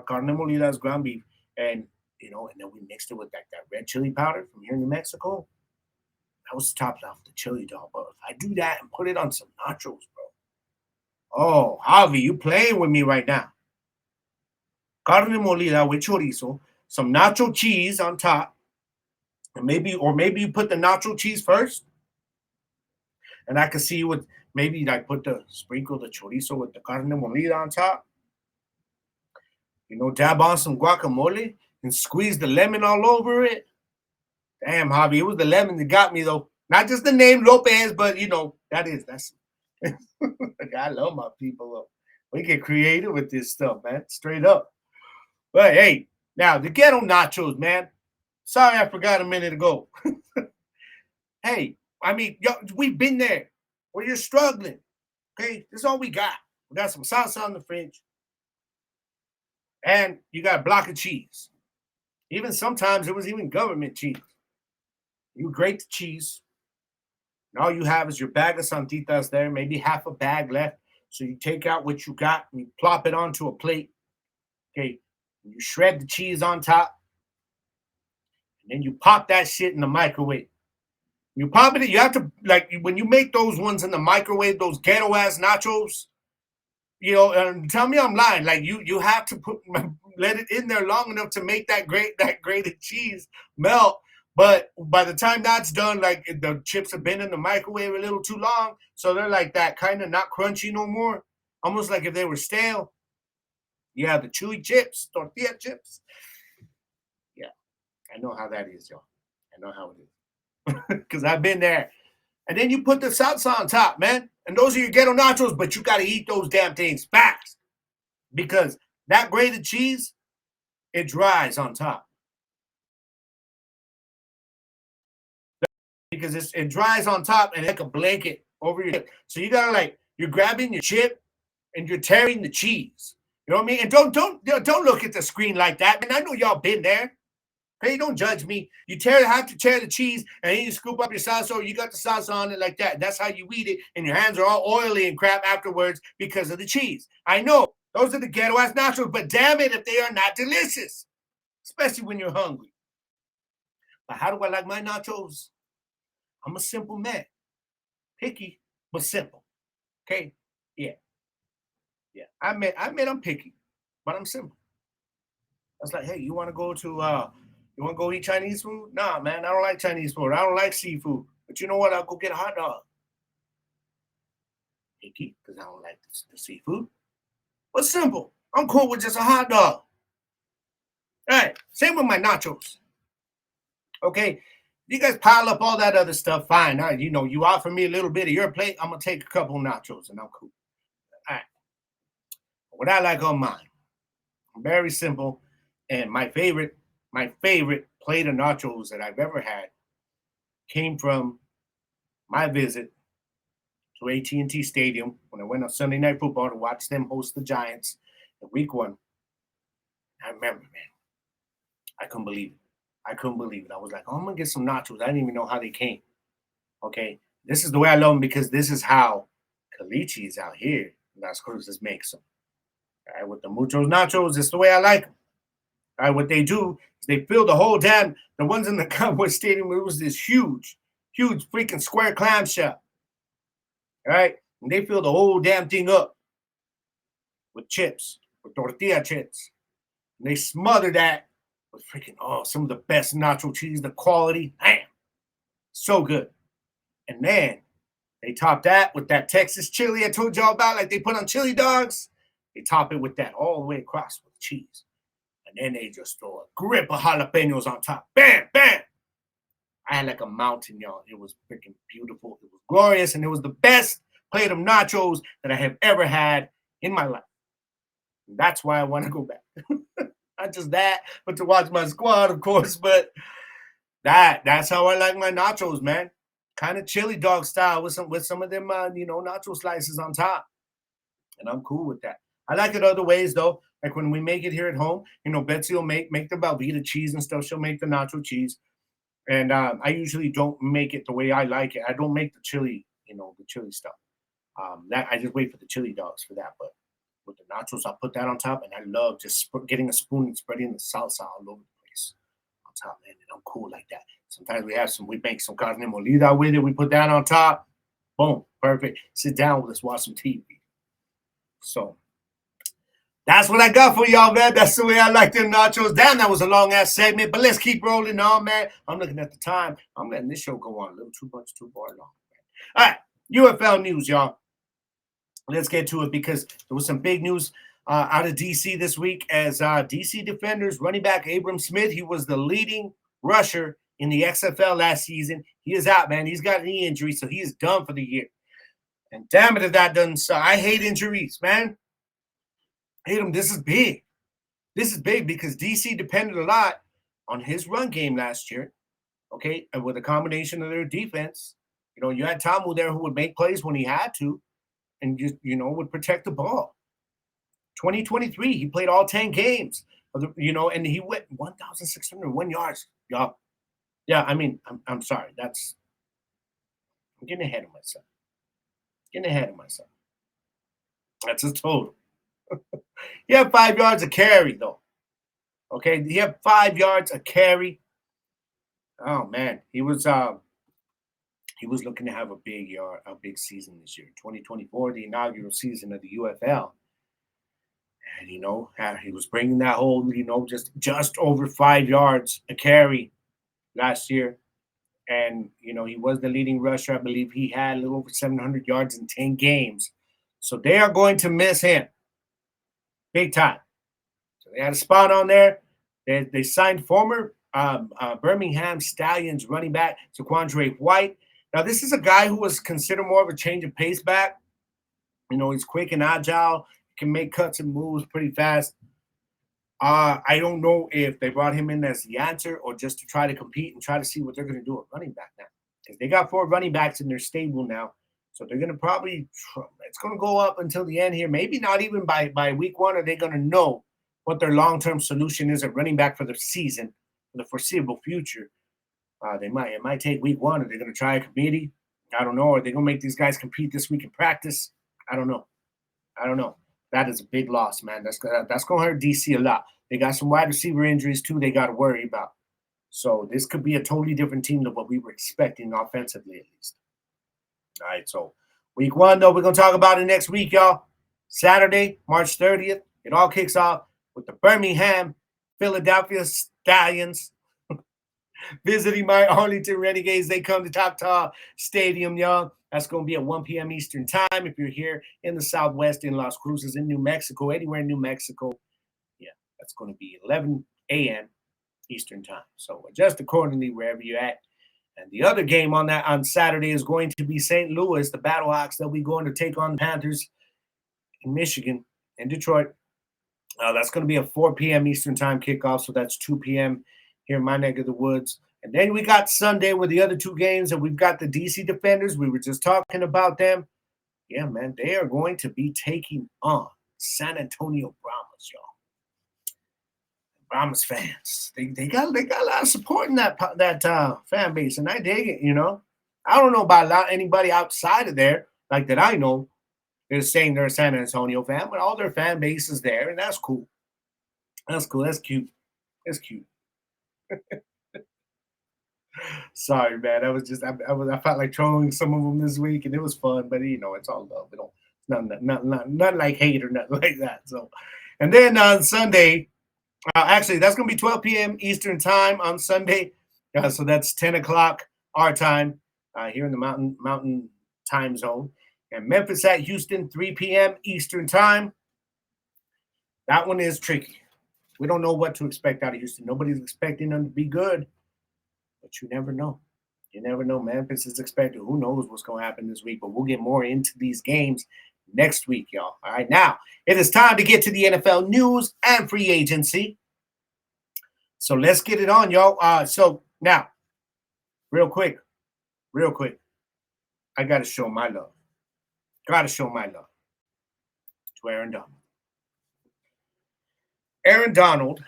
Speaker 1: Carne molida is ground beef, and and then we mixed it with that red chili powder from here in New Mexico. That was topped off the chili dog, bro. If I do that and put it on some nachos, bro. Oh, Javi, you playing with me right now. Carne molida with chorizo, some nacho cheese on top, and maybe you put the nacho cheese first, and I can see you with maybe like sprinkle the chorizo with the carne molida on top. Dab on some guacamole and squeeze the lemon all over it. Damn, Javi, it was the lemon that got me though. Not just the name Lopez, but that's. I love my people. Though. We get creative with this stuff, man. Straight up. But hey, now the ghetto nachos, man. Sorry, I forgot a minute ago. Hey, I mean, we've been there where you're struggling. Okay, this is all we got. We got some salsa on the fridge, and you got a block of cheese. Even sometimes it was even government cheese. You grate the cheese. And all you have is your bag of santitas there, maybe half a bag left. So you take out what you got and you plop it onto a plate. Okay, you shred the cheese on top. And then you pop that shit in the microwave. You pop it, you have to, like, when you make those ones in the microwave, those ghetto-ass nachos, tell me I'm lying. Like, you have to let it in there long enough to make that grated cheese melt. But by the time that's done, like the chips have been in the microwave a little too long, so they're like that kind of not crunchy no more, almost like if they were stale. You have the chewy chips, tortilla chips. Yeah, I know how that is, y'all. I know how it is because I've been there. And then you put the salsa on top, man. And those are your ghetto nachos, but you got to eat those damn things fast because that grated cheese, it dries on top. Because it dries on top and like a blanket over your chip. So you gotta you're grabbing your chip and you're tearing the cheese. You know what I mean? And don't look at the screen like that. Man, I know y'all been there. Hey, don't judge me. You have to tear the cheese and then you scoop up your salsa or you got the salsa on it like that. That's how you eat it. And your hands are all oily and crap afterwards because of the cheese. I know those are the ghetto ass nachos, but damn it if they are not delicious, especially when you're hungry. But how do I like my nachos? I'm a simple man. Picky, but simple. Okay? Yeah. I admit I'm picky, but I'm simple. I was like, hey, you want to go eat Chinese food? Nah, man, I don't like Chinese food. I don't like seafood. But you know what? I'll go get a hot dog. Picky, because I don't like the seafood. But simple. I'm cool with just a hot dog. All right. Same with my nachos. Okay. You guys pile up all that other stuff, fine. You offer me a little bit of your plate, I'm going to take a couple of nachos, and I'm cool. All right. What I like on mine, very simple, and my favorite plate of nachos that I've ever had came from my visit to AT&T Stadium when I went on Sunday Night Football to watch them host the Giants in Week 1. I remember, man, I couldn't believe it. I was like, I'm going to get some nachos. I didn't even know how they came. Okay. This is the way I love them because this is how Calichi's out here in Las Cruces makes them. All right. With the muchos nachos, it's the way I like them. All right. What they do is they fill the whole the ones in the Cowboy Stadium, it was this huge freaking square clamshell. All right. And they fill the whole damn thing up with chips, with tortilla chips. And they smother that with freaking, some of the best nacho cheese, the quality, damn, so good. And then they top that with that Texas chili I told y'all about, like they put on chili dogs. They top it with that all the way across with cheese. And then they just throw a grip of jalapenos on top. Bam, bam. I had like a mountain, y'all. It was freaking beautiful. It was glorious. And it was the best plate of nachos that I have ever had in my life. And that's why I want to go back. Not just that, but to watch my squad, of course. But that's how I like my nachos, man. Kind of chili dog style with some of them, nacho slices on top. And I'm cool with that. I like it other ways, though. Like when we make it here at home, Betsy will make the Velveeta cheese and stuff. She'll make the nacho cheese. And I usually don't make it the way I like it. I don't make the chili the chili stuff. That I just wait for the chili dogs for that. But with the nachos, I'll put that on top, and I love just getting a spoon and spreading the salsa all over the place on top, man. And I'm cool like that. Sometimes we make some carne molida with it. We put that on top. Boom, perfect. Sit down with us, watch some TV. So that's what I got for y'all, man. That's the way I like them nachos. Damn, that was a long-ass segment, but let's keep rolling on, man. I'm looking at the time. I'm letting this show go on a little too much, too far long. All right, UFL news, y'all. Let's get to it because there was some big news out of D.C. this week as D.C. Defenders running back Abram Smith, he was the leading rusher in the XFL last season. He is out, man. He's got a knee injury, so he is done for the year. And damn it if that doesn't suck. I hate injuries, man. I hate them. This is big. This is big because DC depended a lot on his run game last year, okay? And with a combination of their defense, you had Tamu there who would make plays when he had to and just, would protect the ball. 2023, he played all 10 games, and he went 1,601 yards, y'all. Yeah, I mean, I'm sorry. I'm getting ahead of myself. That's his total. He had 5 yards a carry, though. Okay, he had 5 yards a carry. Oh man, he was looking to have a big season this year, 2024, the inaugural season of the UFL. And he was bringing that whole, just over 5 yards a carry last year. And, he was the leading rusher. I believe he had a little over 700 yards in 10 games. So they are going to miss him big time. So they had a spot on there. They signed former Birmingham Stallions running back Zaquandre White. Now, this is a guy who was considered more of a change of pace back. He's quick and agile, can make cuts and moves pretty fast. I don't know if they brought him in as the answer or just to try to compete and try to see what they're going to do at running back now. Because they got 4 running backs in their stable now. So they're going to it's going to go up until the end here. Maybe not even by week 1 are they going to know what their long-term solution is at running back for the season, for the foreseeable future. It might take week 1. Are they going to try a committee? I don't know. Are they going to make these guys compete this week in practice? I don't know. That is a big loss, man. That's going to hurt DC a lot. They got some wide receiver injuries, too, they got to worry about. So this could be a totally different team than what we were expecting offensively, at least. All right, so week 1, though, we're going to talk about it next week, y'all. Saturday, March 30th, it all kicks off with the Birmingham Philadelphia Stallions visiting my Arlington Renegades. They come to Choctaw Stadium, y'all. That's going to be at 1 p.m. Eastern time. If you're here in the Southwest, in Las Cruces, in New Mexico, anywhere in New Mexico, yeah, that's going to be 11 a.m. Eastern time. So adjust accordingly wherever you're at. And the other game on Saturday is going to be St. Louis, the Battlehawks. They'll be going to take on the Panthers in Michigan, in Detroit. That's going to be a 4 p.m. Eastern time kickoff, so that's 2 p.m. here in my neck of the woods. And then we got Sunday with the other 2 games, and we've got the DC Defenders. We were just talking about them. Yeah, man, they are going to be taking on San Antonio Brahmas, y'all. Brahmas fans, they got a lot of support in that fan base, and I dig it. I don't know about anybody outside of there like that I know is saying they're a San Antonio fan, but all their fan base is there, and that's cool. That's cute. Sorry, man. I felt like trolling some of them this week, and it was fun. But it's all love. Nothing like hate or nothing like that. So, and then on Sunday, actually, that's going to be 12 p.m. Eastern time on Sunday. So that's 10 o'clock our time here in the Mountain time zone. And Memphis at Houston, 3 p.m. Eastern time. That one is tricky. We don't know what to expect out of Houston. Nobody's expecting them to be good. But you never know. Memphis is expected. Who knows what's going to happen this week? But we'll get more into these games next week, y'all. All right, now it is time to get to the NFL news and free agency. So let's get it on, y'all. So now, real quick, I got to show my love. To Aaron Donald. Aaron Donald,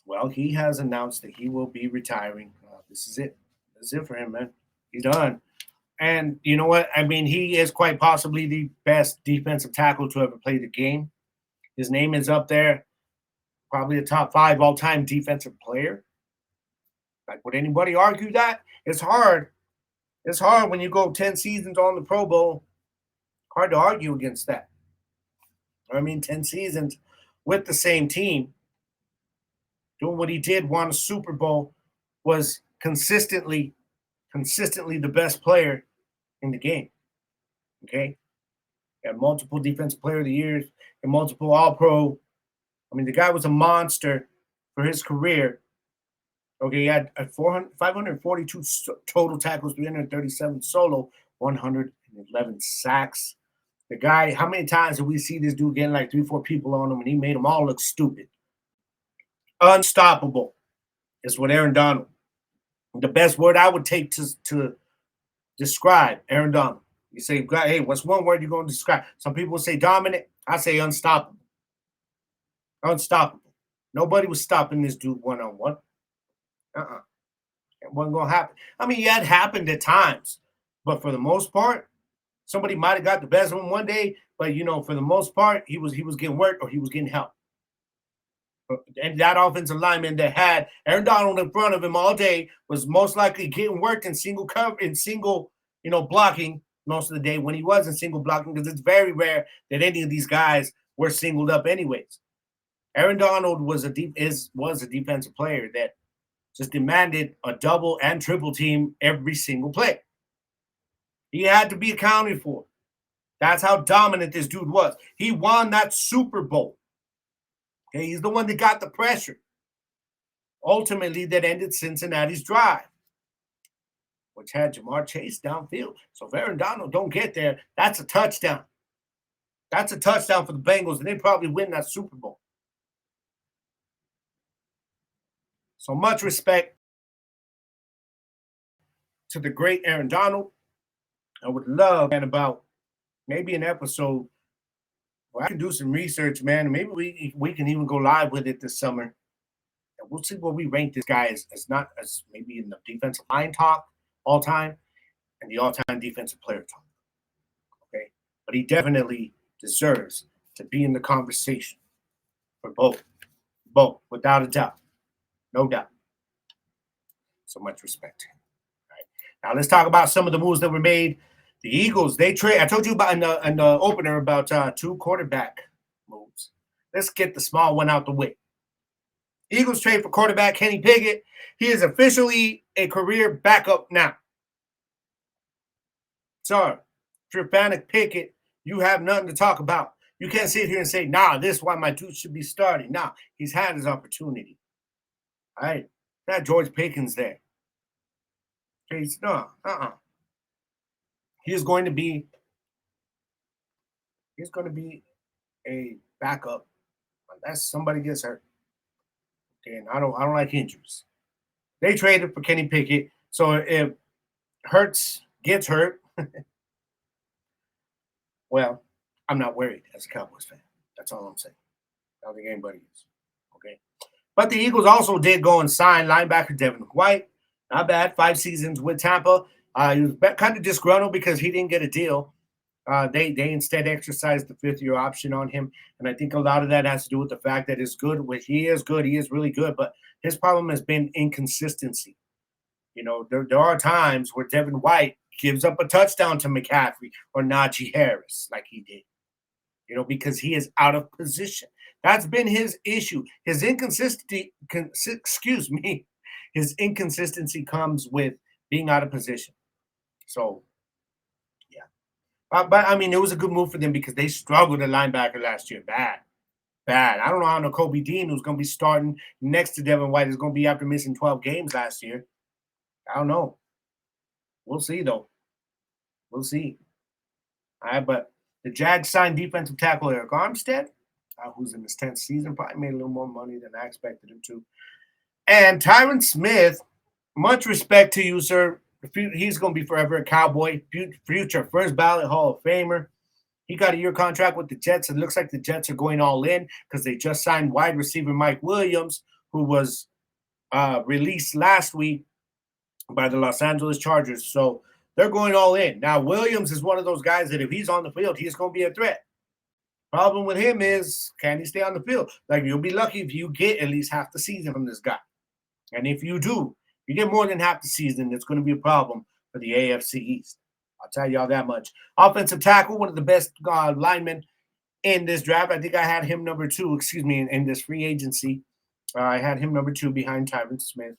Speaker 1: well, he has announced that he will be retiring. This is it. This is it for him, man. He's done. And you know what? I mean, he is quite possibly the best defensive tackle to ever play the game. His name is up there, probably a top 5 all-time defensive player. Like, would anybody argue that? It's hard. It's hard when you go 10 seasons on the Pro Bowl. Hard to argue against that. I mean, 10 seasons with the same team, doing what he did, won a Super Bowl, was consistently the best player in the game. Okay? He had multiple Defensive Player of the Year and multiple All-Pro. I mean, the guy was a monster for his career. Okay, he had 542 total tackles, 337 solo, 111 sacks. The guy, how many times did we see this dude getting like 3-4 people on him and he made them all look stupid? Unstoppable is what Aaron Donald. The best word I would take to describe Aaron Donald. You say, hey, what's one word you're going to describe? Some people say dominant. I say unstoppable. Unstoppable. Nobody was stopping this dude one-on-one. It wasn't going to happen. I mean, yeah, it happened at times. But for the most part, somebody might have got the best of him one day. But, you know, for the most part, he was getting work or he was getting help. And that offensive lineman that had Aaron Donald in front of him all day was most likely getting work in single cover, in single, blocking most of the day when he was in single blocking, because it's very rare that any of these guys were singled up anyways. Aaron Donald was a defensive player that just demanded a double and triple team every single play. He had to be accounted for. That's how dominant this dude was. He won that Super Bowl. Okay, he's the one that got the pressure. Ultimately, that ended Cincinnati's drive, which had Jamar Chase downfield. So if Aaron Donald don't get there, that's a touchdown. That's a touchdown for the Bengals, and they probably win that Super Bowl. So much respect to the great Aaron Donald. I would love, and about maybe an episode where I can do some research, man. And maybe we can even go live with it this summer. And we'll see where we rank this guy as not as maybe in the defensive line talk all time and the all-time defensive player talk. Okay. But he definitely deserves to be in the conversation for both. Both, without a doubt. No doubt. So much respect to him. All right. Now let's talk about some of the moves that were made. The Eagles, they trade. I told you about in the opener about 2 quarterback moves. Let's get the small one out the way. Eagles trade for quarterback Kenny Pickett. He is officially a career backup now. Sorry, if you're a fan of Pickett, you have nothing to talk about. You can't sit here and say, nah, this is why my dude should be starting. Nah, he's had his opportunity. All right, not George Pickens there. He's He's going to be a backup unless somebody gets hurt. Okay, and I don't like injuries. They traded for Kenny Pickett, so if Hurts gets hurt, well, I'm not worried as a Cowboys fan. That's all I'm saying. I don't think anybody is. Okay, but the Eagles also did go and sign linebacker Devin White. Not bad. 5 seasons with Tampa. He was kind of disgruntled because he didn't get a deal. They instead exercised the 5th-year option on him, and I think a lot of that has to do with the fact that he is really good, but his problem has been inconsistency. There are times where Devin White gives up a touchdown to McCaffrey or Najee Harris like he did, because he is out of position. That's been his issue. His inconsistency comes with being out of position. So, yeah. But I mean, it was a good move for them because they struggled at linebacker last year. Bad. I don't know how Kobe Dean, who's going to be starting next to Devin White, is going to be after missing 12 games last year. I don't know. We'll see, though. We'll see. All right, but the Jags signed defensive tackle Eric Armstead, who's in his 10th season, probably made a little more money than I expected him to. And Tyron Smith, much respect to you, sir. He's going to be forever a Cowboy, future first ballot Hall of Famer. He got a year contract with the Jets. It looks like the Jets are going all in because they just signed wide receiver Mike Williams, who was released last week by the Los Angeles Chargers. So they're going all in. Now, Williams is one of those guys that if he's on the field, he's going to be a threat. Problem with him is, can he stay on the field? Like, you'll be lucky if you get at least half the season from this guy. And if you do, you get more than half the season, it's going to be a problem for the AFC East. I'll tell y'all that much. Offensive tackle, one of the best linemen in this draft. I think I had him number 2, in this free agency. I had him number 2 behind Tyron Smith.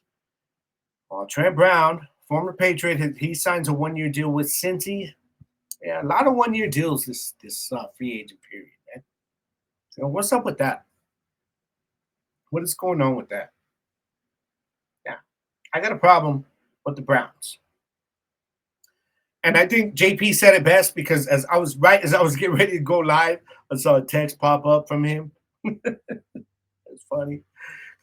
Speaker 1: Trent Brown, former Patriot, he signs a 1-year deal with Cincy. Yeah, a lot of 1-year deals this free agent period, man. So what's up with that? What is going on with that? Yeah, I got a problem with the Browns. And I think JP said it best because as I was getting ready to go live, I saw a text pop up from him. It's funny.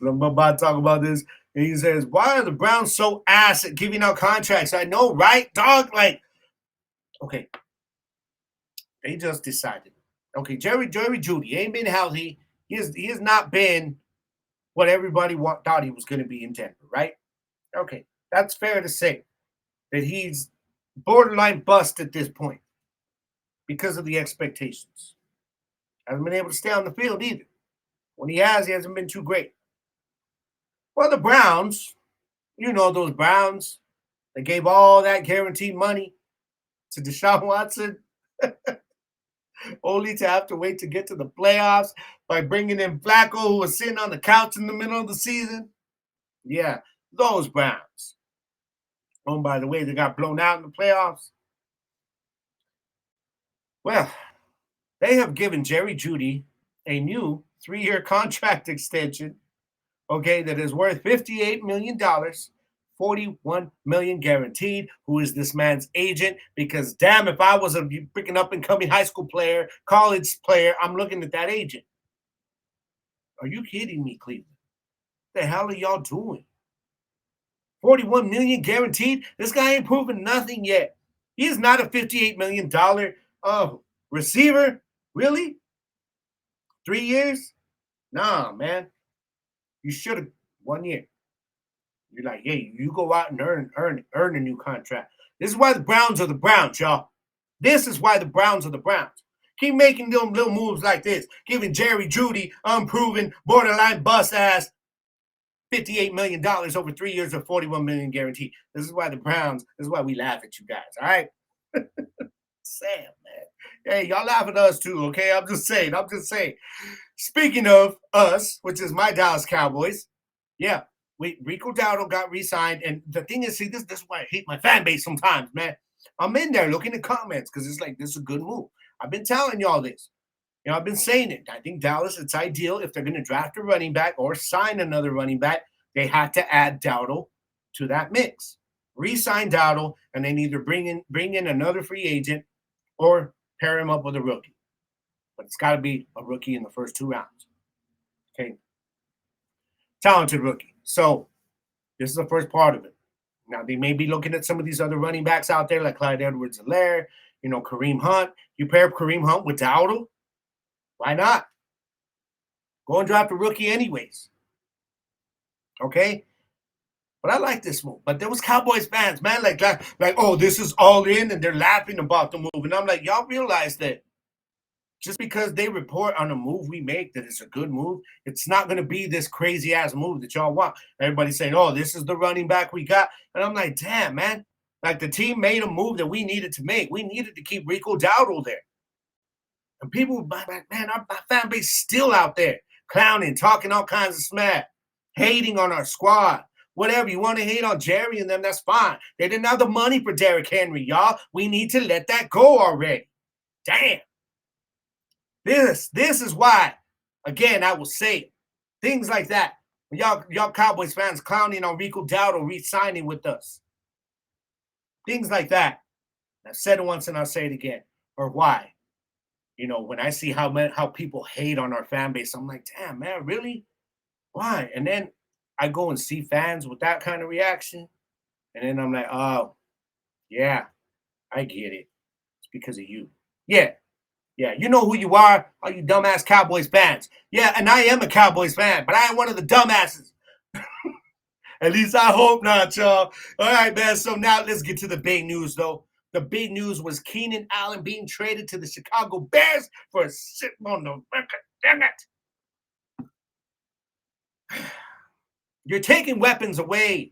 Speaker 1: I'm about to talk about this. And he says, why are the Browns so ass at giving out contracts? I know, right, dog? Like, okay. They just decided. Okay, Jerry Jeudy ain't been healthy. He has not been what everybody thought he was going to be in Denver, right? Okay, that's fair to say that he's borderline bust at this point because of the expectations. Hasn't been able to stay on the field either. When he hasn't been too great. Well, the Browns, you know those Browns, they gave all that guaranteed money to Deshaun Watson only to have to wait to get to the playoffs by bringing in Flacco, who was sitting on the couch in the middle of the season. Yeah, those Browns. Oh, by the way, they got blown out in the playoffs. Well, they have given Jerry Jeudy a new 3-year contract extension, okay, that is worth $58 million, $41 million guaranteed. Who is this man's agent? Because damn, if I was a freaking up-and-coming high school player, college player, I'm looking at that agent. Are you kidding me, Cleveland? What the hell are y'all doing? $41 million guaranteed? This guy ain't proven nothing yet. He is not a $58 million receiver. Really? 3 years? Nah, man. You should have 1 year. You're like, hey, you go out and earn a new contract. This is why the Browns are the Browns, y'all. This is why the Browns are the Browns. Keep making them little moves like this, giving Jerry Jeudy unproven, borderline bust ass $58 million over 3 years of $41 million guaranteed. This is why the Browns, this is why we laugh at you guys, all right? Sam, man. Hey, y'all laugh at us too, okay? I'm just saying. Speaking of us, which is my Dallas Cowboys, yeah, Rico Dowdle got re-signed. And the thing is, see, this is why I hate my fan base sometimes, man. I'm in there looking at comments because it's like, this is a good move. I've been telling y'all this. You know, I've been saying it. I think Dallas, it's ideal if they're going to draft a running back or sign another running back, they have to add Dowdle to that mix. Re-sign Dowdle, and then either bring in another free agent or pair him up with a rookie. But it's got to be a rookie in the first 2 rounds. Okay. Talented rookie. So this is the first part of it. Now, they may be looking at some of these other running backs out there like Clyde Edwards-Helaire, you know, Kareem Hunt. You pair Kareem Hunt with Dowdle? Why not? Go and draft a rookie anyways. Okay? But I like this move. But there was Cowboys fans, man, like, oh, this is all in, and they're laughing about the move. And I'm like, y'all realize that just because they report on a move we make that it's a good move, it's not going to be this crazy-ass move that y'all want. Everybody's saying, oh, this is the running back we got. And I'm like, damn, man. Like, the team made a move that we needed to make. We needed to keep Rico Dowdle there. And people, man, our fan base still out there clowning, talking all kinds of smack, hating on our squad. Whatever, you want to hate on Jerry and them, that's fine. They didn't have the money for Derrick Henry, y'all. We need to let that go already. Damn. This is why, again, I will say it. Things like that. Y'all Cowboys fans clowning on Rico Dowdle re-signing with us. Things like that. I've said it once and I'll say it again. Or why? You know, when I see how people hate on our fan base, I'm like, damn, man, really? Why? And then I go and see fans with that kind of reaction. And then I'm like, oh, yeah, I get it. It's because of you. Yeah, you know who you are, all you dumbass Cowboys fans. Yeah, and I am a Cowboys fan, but I am one of the dumbasses. At least I hope not, y'all. All right, man, so now let's get to the big news, though. the big news was Keenan Allen being traded to the Chicago Bears for a sit on the record. Damn it. You're taking weapons away.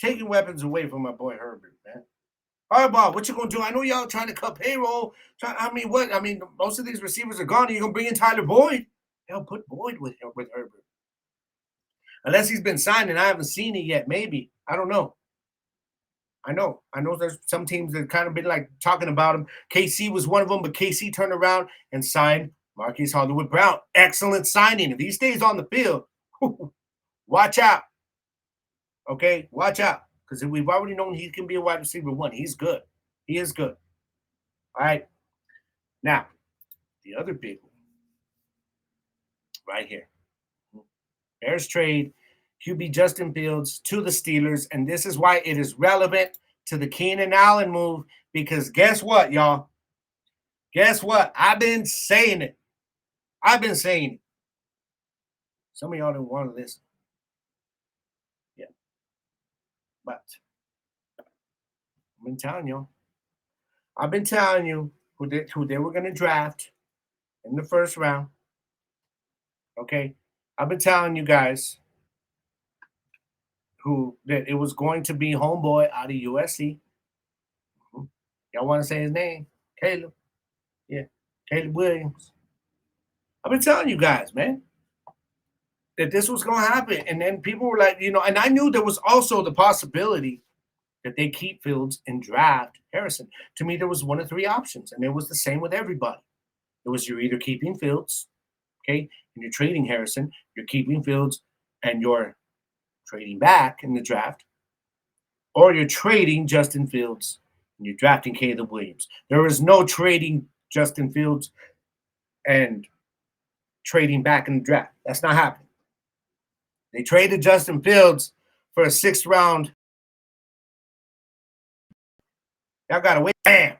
Speaker 1: Taking weapons away from my boy Herbert, man. Harbaugh, what you gonna do? I know y'all trying to cut payroll. What? I mean, most of these receivers are gone. Are you gonna bring in Tyler Boyd? Hell, put Boyd with Herbert. Unless he's been signed and I haven't seen it yet. Maybe. I don't know. I know there's some teams that kind of been like talking about him. KC was one of them, but KC turned around and signed Marquise Hollywood Brown. Excellent signing. If he stays on the field, watch out. Okay, watch out. Because we've already known he can be a wide receiver one. He's good. He is good. All right. Now, the other big one. Right here. Bears trade QB Justin Fields to the Steelers, and this is why it is relevant to the Keenan Allen move, because guess what, y'all? Guess what? I've been saying it. Some of y'all don't want to listen. Yeah. But I've been telling you who they were going to draft in the first round. Okay? I've been telling you guys that it was going to be homeboy out of USC. Y'all want to say his name? Caleb. Yeah, Caleb Williams. I've been telling you guys, man, that this was going to happen. And then people were like, and I knew there was also the possibility that they keep Fields and draft Harrison. To me, there was one of three options, and it was the same with everybody. It was you're either keeping Fields, okay, and you're trading Harrison, you're keeping Fields, and you're trading back in the draft, or you're trading Justin Fields and you're drafting Caleb Williams. There is no trading Justin Fields and trading back in the draft. That's not happening. They traded Justin Fields for a 6th round. Y'all got away. Damn.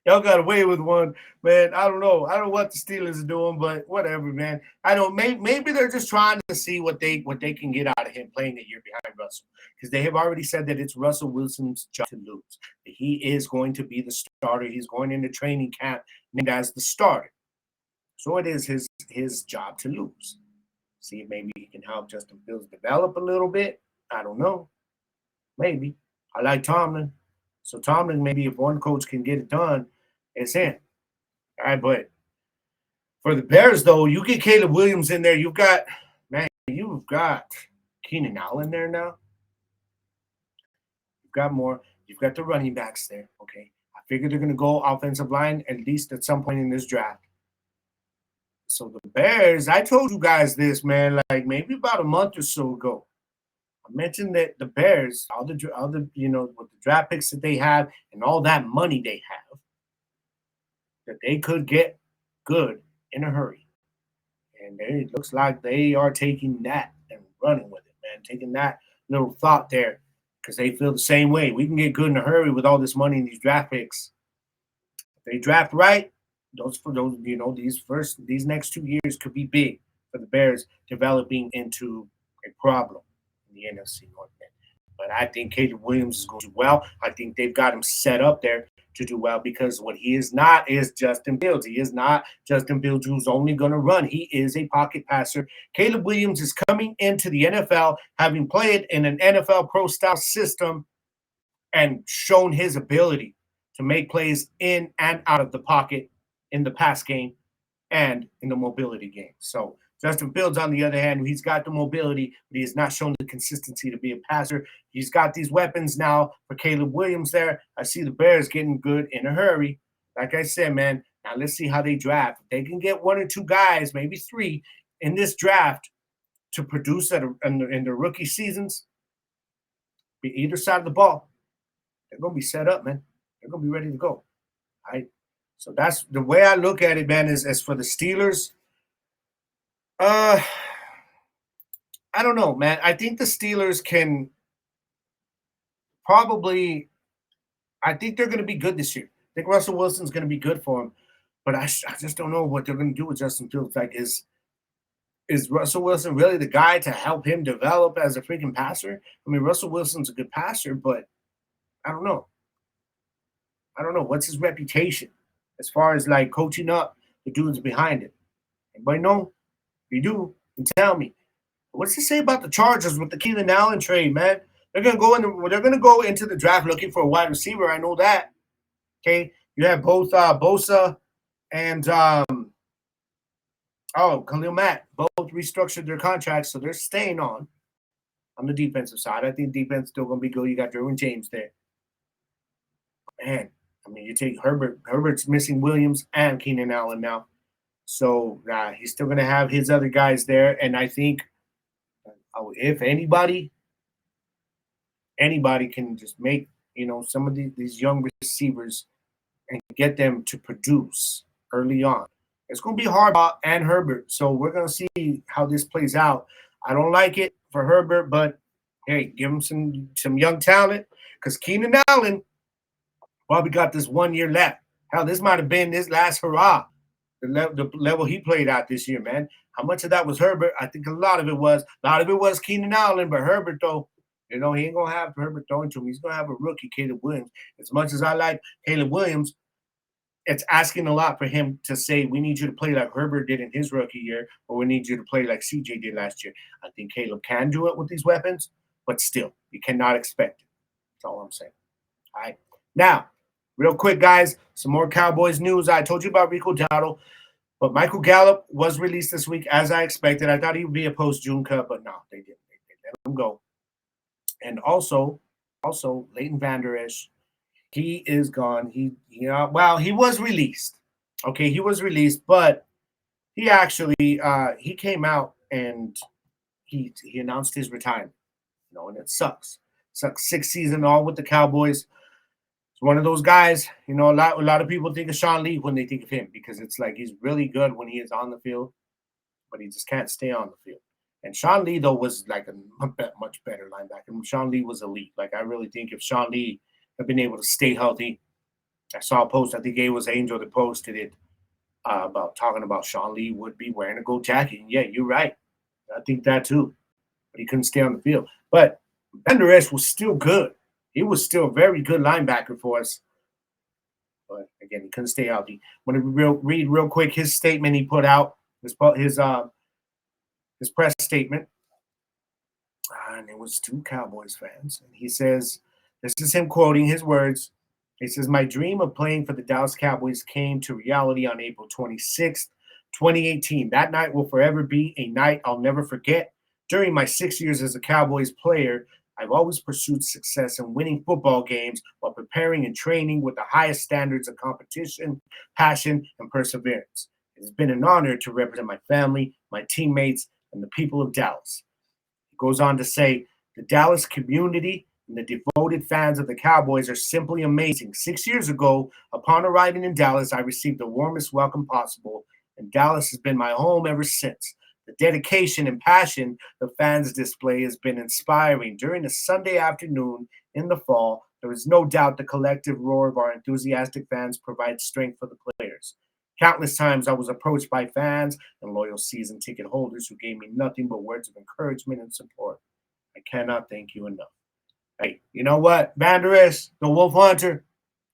Speaker 1: Y'all got away with one, man. I don't know what the Steelers are doing, but whatever, man. I don't. Maybe they're just trying to see what they can get out of him playing a year behind Russell, because they have already said that it's Russell Wilson's job to lose. He is going to be the starter. He's going into training camp named as the starter, so it is his job to lose. See if maybe he can help Justin Fields develop a little bit. I don't know. Maybe. I like Tomlin. So Tomlin, maybe if one coach can get it done, it's him. All right, but for the Bears, though, you get Caleb Williams in there. You've got Keenan Allen there now. You've got more. You've got the running backs there. Okay. I figure they're going to go offensive line at least at some point in this draft. So the Bears, I told you guys this, man, like maybe about a month or so ago. I mentioned that the Bears, all the with the draft picks that they have and all that money they have, that they could get good in a hurry. And it looks like they are taking that and running with it, man, taking that little thought there, because they feel the same way. We can get good in a hurry with all this money in these draft picks. If they draft right, these next 2 years could be big for the Bears developing into a problem in the NFC North. But I think Caleb Williams is going to do well. I think they've got him set up there to do well, because what he is not is Justin Fields. He is not Justin Fields who's only going to run. He is a pocket passer. Caleb Williams is coming into the NFL, having played in an NFL pro-style system and shown his ability to make plays in and out of the pocket in the pass game and in the mobility game. So Justin Fields, on the other hand, he's got the mobility, but he has not shown the consistency to be a passer. He's got these weapons now for Caleb Williams there. I see the Bears getting good in a hurry. Like I said, man, now let's see how they draft. If they can get 1 or 2 guys, maybe 3, in this draft to produce in the rookie seasons, be either side of the ball, they're going to be set up, man. They're going to be ready to go. All right? So that's the way I look at it, man, is as for the Steelers, I don't know, man. I think the Steelers can probably – I think they're going to be good this year. I think Russell Wilson's going to be good for them. But I just don't know what they're going to do with Justin Fields. Like, is Russell Wilson really the guy to help him develop as a freaking passer? I mean, Russell Wilson's a good passer, but I don't know. What's his reputation as far as like coaching up the dudes behind it. Anybody know? If you do, then tell me. What's he say about the Chargers with the Keenan Allen trade, man? They're gonna go into the draft looking for a wide receiver. I know that. Okay, you have both Bosa and Khalil Mack both restructured their contracts, so they're staying on the defensive side. I think defense still gonna be good. You got Derwin James there. Man, I mean, you take Herbert. Herbert's missing Williams and Keenan Allen now, so he's still gonna have his other guys there. And I think if anybody can just make some of these young receivers and get them to produce early on. It's going to be hard and Herbert, so we're going to see how this plays out. I don't like it for Herbert, but hey, give him some young talent because Keenan Allen probably got this 1 year left. Hell, this might have been his last hurrah, the level he played at this year, man. How much of that was Herbert? I think a lot of it was Keenan Allen, but Herbert, though, he ain't going to have Herbert throwing to him. He's going to have a rookie, Caleb Williams. As much as I like Caleb Williams, it's asking a lot for him to say, we need you to play like Herbert did in his rookie year, or we need you to play like CJ did last year. I think Caleb can do it with these weapons, but still, you cannot expect it. That's all I'm saying. All right. Now, real quick, guys, some more Cowboys news. I told you about Rico Dowdle, but Michael Gallup was released this week as I expected. I thought he would be a post-June cut, but no, they didn't. They let him go. And also, Leighton Vander Esch, he is gone. He was released. Okay, he was released, but he actually he came out and he announced his retirement. And it sucks. Sucks 6 seasons all with the Cowboys. It's one of those guys. A lot of people think of Sean Lee when they think of him because it's like he's really good when he is on the field, but he just can't stay on the field. And Sean Lee though was like a much better linebacker. Sean Lee was elite. Like I really think if Sean Lee have been able to stay healthy. I saw a post, I think it was Angel that posted it about talking about Sean Lee would be wearing a gold jacket. And yeah, you're right. I think that too. But he couldn't stay on the field. But Vander Esch was still good. He was still a very good linebacker for us. But again, he couldn't stay healthy. I'm going to read real quick his statement he put out, his press statement. And it was 2 Cowboys fans. And he says, this is him quoting his words. He says, my dream of playing for the Dallas Cowboys came to reality on April 26th, 2018. That night will forever be a night I'll never forget. During my 6 years as a Cowboys player, I've always pursued success in winning football games while preparing and training with the highest standards of competition, passion, and perseverance. It has been an honor to represent my family, my teammates, and the people of Dallas. He goes on to say, the Dallas community and the devoted fans of the Cowboys are simply amazing. 6 years ago, upon arriving in Dallas, I received the warmest welcome possible, and Dallas has been my home ever since. The dedication and passion the fans display has been inspiring. During a Sunday afternoon in the fall, there is no doubt the collective roar of our enthusiastic fans provides strength for the players. Countless times I was approached by fans and loyal season ticket holders who gave me nothing but words of encouragement and support. I cannot thank you enough. Hey, you know what? Vander Esch, the Wolf Hunter,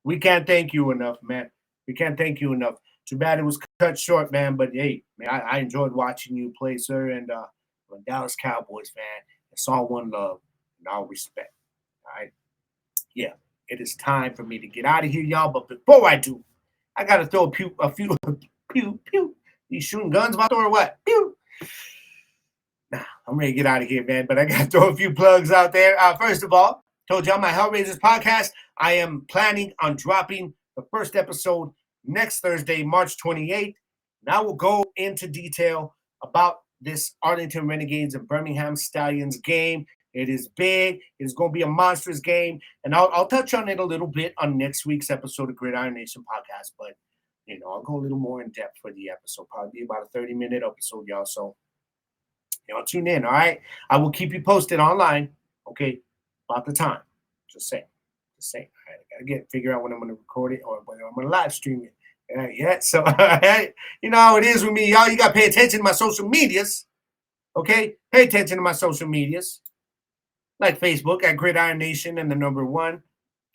Speaker 1: we can't thank you enough, man. We can't thank you enough. Too bad it was cut short, man. But hey, man, I enjoyed watching you play, sir. And I'm a Dallas Cowboys fan. It's all one love and all respect. All right? Yeah, it is time for me to get out of here, y'all. But before I do, I got to throw a few, pew, pew. You shooting guns about or what? Pew. Nah, I'm ready to get out of here, man. But I got to throw a few plugs out there. First of all, told you on my Hellraisers podcast, I am planning on dropping the first episode next Thursday, March 28th. Now we'll go into detail about this Arlington Renegades and Birmingham Stallions game. It is big. It's going to be a monstrous game. And I'll touch on it a little bit on next week's episode of Gridiron Nation podcast. But, I'll go a little more in depth for the episode. Probably be about a 30-minute episode, y'all. So, tune in, all right? I will keep you posted online, okay, about the time. Just saying. All right, I got to figure out when I'm going to record it or when I'm going to live stream it. Yeah, so, you know how it is with me, y'all. You got to pay attention to my social medias, okay? Pay attention to my social medias, like Facebook at Gridiron Nation and the number 1,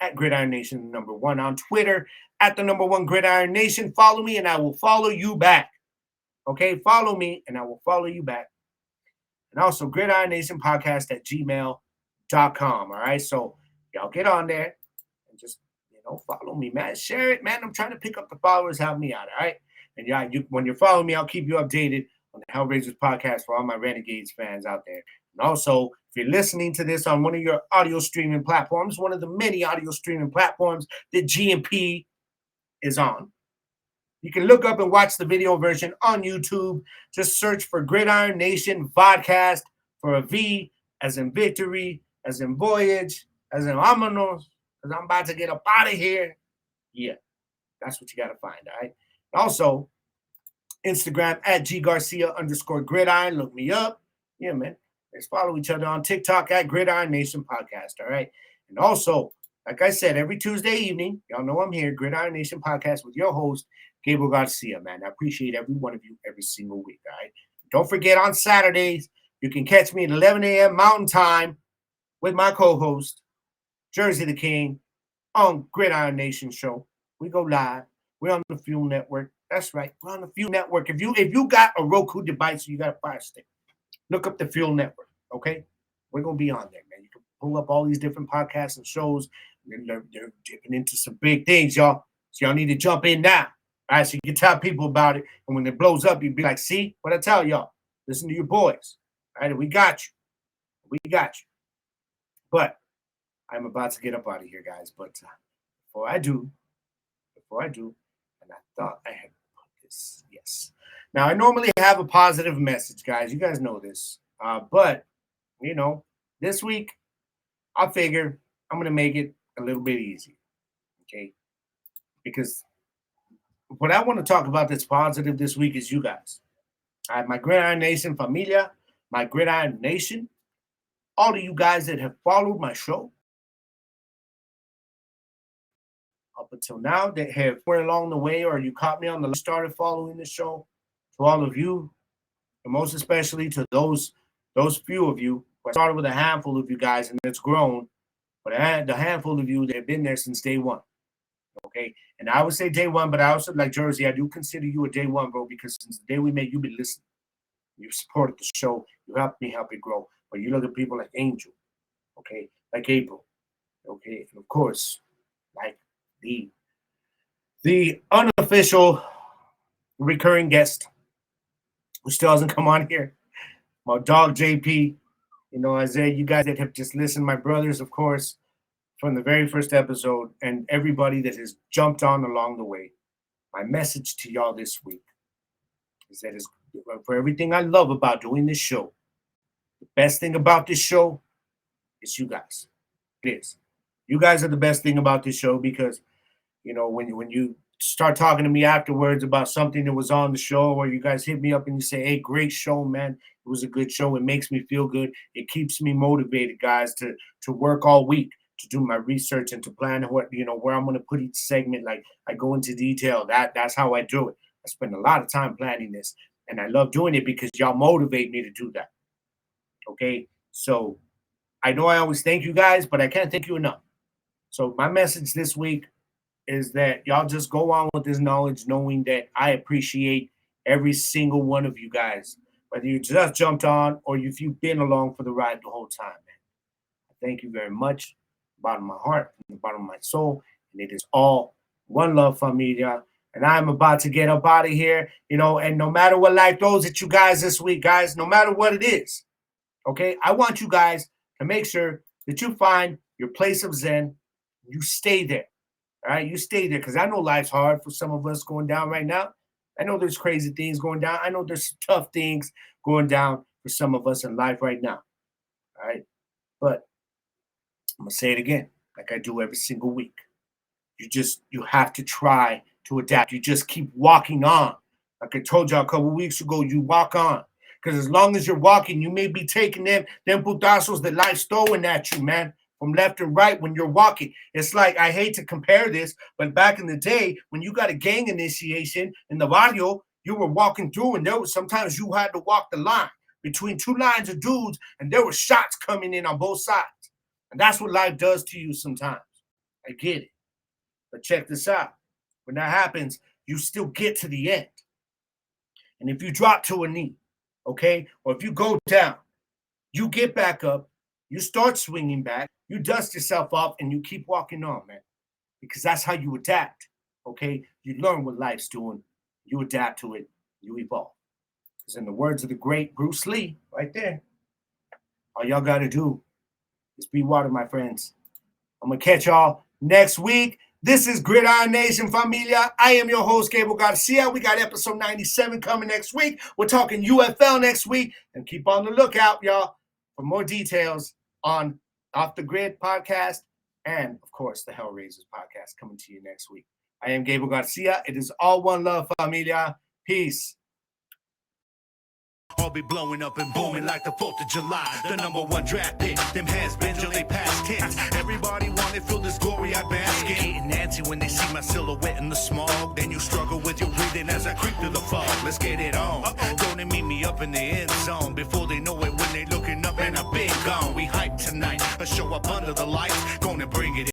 Speaker 1: at Gridiron Nation #1 on Twitter, at the #1 Gridiron Nation. Follow me and I will follow you back. Okay, follow me and I will follow you back. And also Gridiron Nation Podcast at gmail.com. All right, so y'all get on there and just, follow me, man. Share it, man. I'm trying to pick up the followers, help me out, all right? And yeah, when you're following me, I'll keep you updated on the Hellraisers podcast for all my Renegades fans out there. And also, if you're listening to this on one of your audio streaming platforms, one of the many audio streaming platforms that GMP is on, you can look up and watch the video version on YouTube. Just search for Gridiron Nation Vodcast, for a V as in victory, as in voyage, as in vámonos, because I'm about to get up out of here. Yeah, that's what you got to find, all right? Also, Instagram at @GGarcia_Gridiron. Look me up. Yeah, man. Let's follow each other on TikTok at Gridiron Nation Podcast, all right? And also, like I said, every Tuesday evening, y'all know I'm here, Gridiron Nation Podcast with your host, Gabriel Garcia, man. I appreciate every one of you every single week, all right? Don't forget, on Saturdays, you can catch me at 11 a.m. Mountain Time with my co-host, Jersey the King, on Gridiron Nation Show. We go live. We're on the Fuel Network. That's right. We're on the Fuel Network. If you got a Roku device or you got a Fire Stick, look up the Fuel Network, okay? We're going to be on there, man. You can pull up all these different podcasts and shows. They're dipping into some big things, y'all. So y'all need to jump in now. All right, so you can tell people about it. And when it blows up, you'd be like, see what I tell y'all. Listen to your boys. All right, we got you. We got you. But I'm about to get up out of here, guys. But before I do, and I thought I had put this, yes. Now, I normally have a positive message, guys. You guys know this. But, this week, I figure I'm going to make it a little bit easier, okay? Because what I want to talk about that's positive this week is you guys. All right, my Gridiron Nation familia, my Gridiron Nation, all of you guys that have followed my show up until now, that have went along the way, or you caught me on the started following the show, to all of you, and most especially to those few of you. I started with a handful of you guys, and it's grown, but I had the handful of you that have been there since day one. Okay, and I would say day one, but I also, like Jersey, I do consider you a day one, bro, because since the day we met, you've been listening. You've supported the show. You helped me help it grow. But you look at people like Angel, okay, like April, okay, and of course, like the unofficial recurring guest who still hasn't come on here, my dog JP, Isaiah, you guys that have just listened, my brothers, of course, from the very first episode, and everybody that has jumped on along the way. My message to y'all this week is that for everything I love about doing this show, the best thing about this show is you guys. It is. You guys are the best thing about this show because, when you start talking to me afterwards about something that was on the show, or you guys hit me up and you say, hey, great show, man. It was a good show. It makes me feel good. It keeps me motivated, guys, to work all week, to do my research and to plan where I'm going to put each segment. Like, I go into detail. That's how I do it. I spend a lot of time planning this, and I love doing it because y'all motivate me to do that. Okay, so I know I always thank you guys, but I can't thank you enough. So my message this week is that y'all just go on with this knowledge, knowing that I appreciate every single one of you guys, whether you just jumped on or if you've been along for the ride the whole time, man. Thank you very much, bottom of my heart, from the bottom of my soul, and it is all one love, familia. And I'm about to get up out of here, and no matter what life throws at you guys this week, guys, no matter what it is, okay, I want you guys to make sure that you find your place of Zen. You stay there, all right? You stay there, because I know life's hard for some of us going down right now. I know there's crazy things going down. I know there's tough things going down for some of us in life right now, all right? But I'm going to say it again, like I do every single week. You have to try to adapt. You just keep walking on. Like I told y'all a couple of weeks ago, you walk on. Because as long as you're walking, you may be taking them putazos that life's throwing at you, man, from left and right when you're walking. It's like, I hate to compare this, but back in the day, when you got a gang initiation in the barrio, you were walking through, and sometimes you had to walk the line between two lines of dudes, and there were shots coming in on both sides. And that's what life does to you sometimes. I get it. But check this out. When that happens, you still get to the end. And if you drop to a knee, okay, or if you go down, you get back up, you start swinging back, you dust yourself off, and you keep walking on, man. Because that's how you adapt, okay? You learn what life's doing. You adapt to it. You evolve. Because in the words of the great Bruce Lee, right there, all y'all got to do is be water, my friends. I'm going to catch y'all next week. This is Gridiron Nation, familia. I am your host, Gabriel Garcia. We got episode 97 coming next week. We're talking UFL next week. And keep on the lookout, y'all, for more details on Off the Grid podcast and, of course, the Hellraisers podcast coming to you next week. I am Gabriel Garcia. It is all one love, familia. Peace.
Speaker 2: I'll be blowing up and booming like the 4th of July. The #1 draft pick, them has-beens till they past tense. Everybody wanna feel this glory I bask in. Getting antsy when they see my silhouette in the smog. Then you struggle with your breathing as I creep through the fog. Let's get it on. Gonna meet me up in the end zone. Before they know it, when they looking up and I've been gone. We hype tonight, I show up under the lights. Gonna bring it in.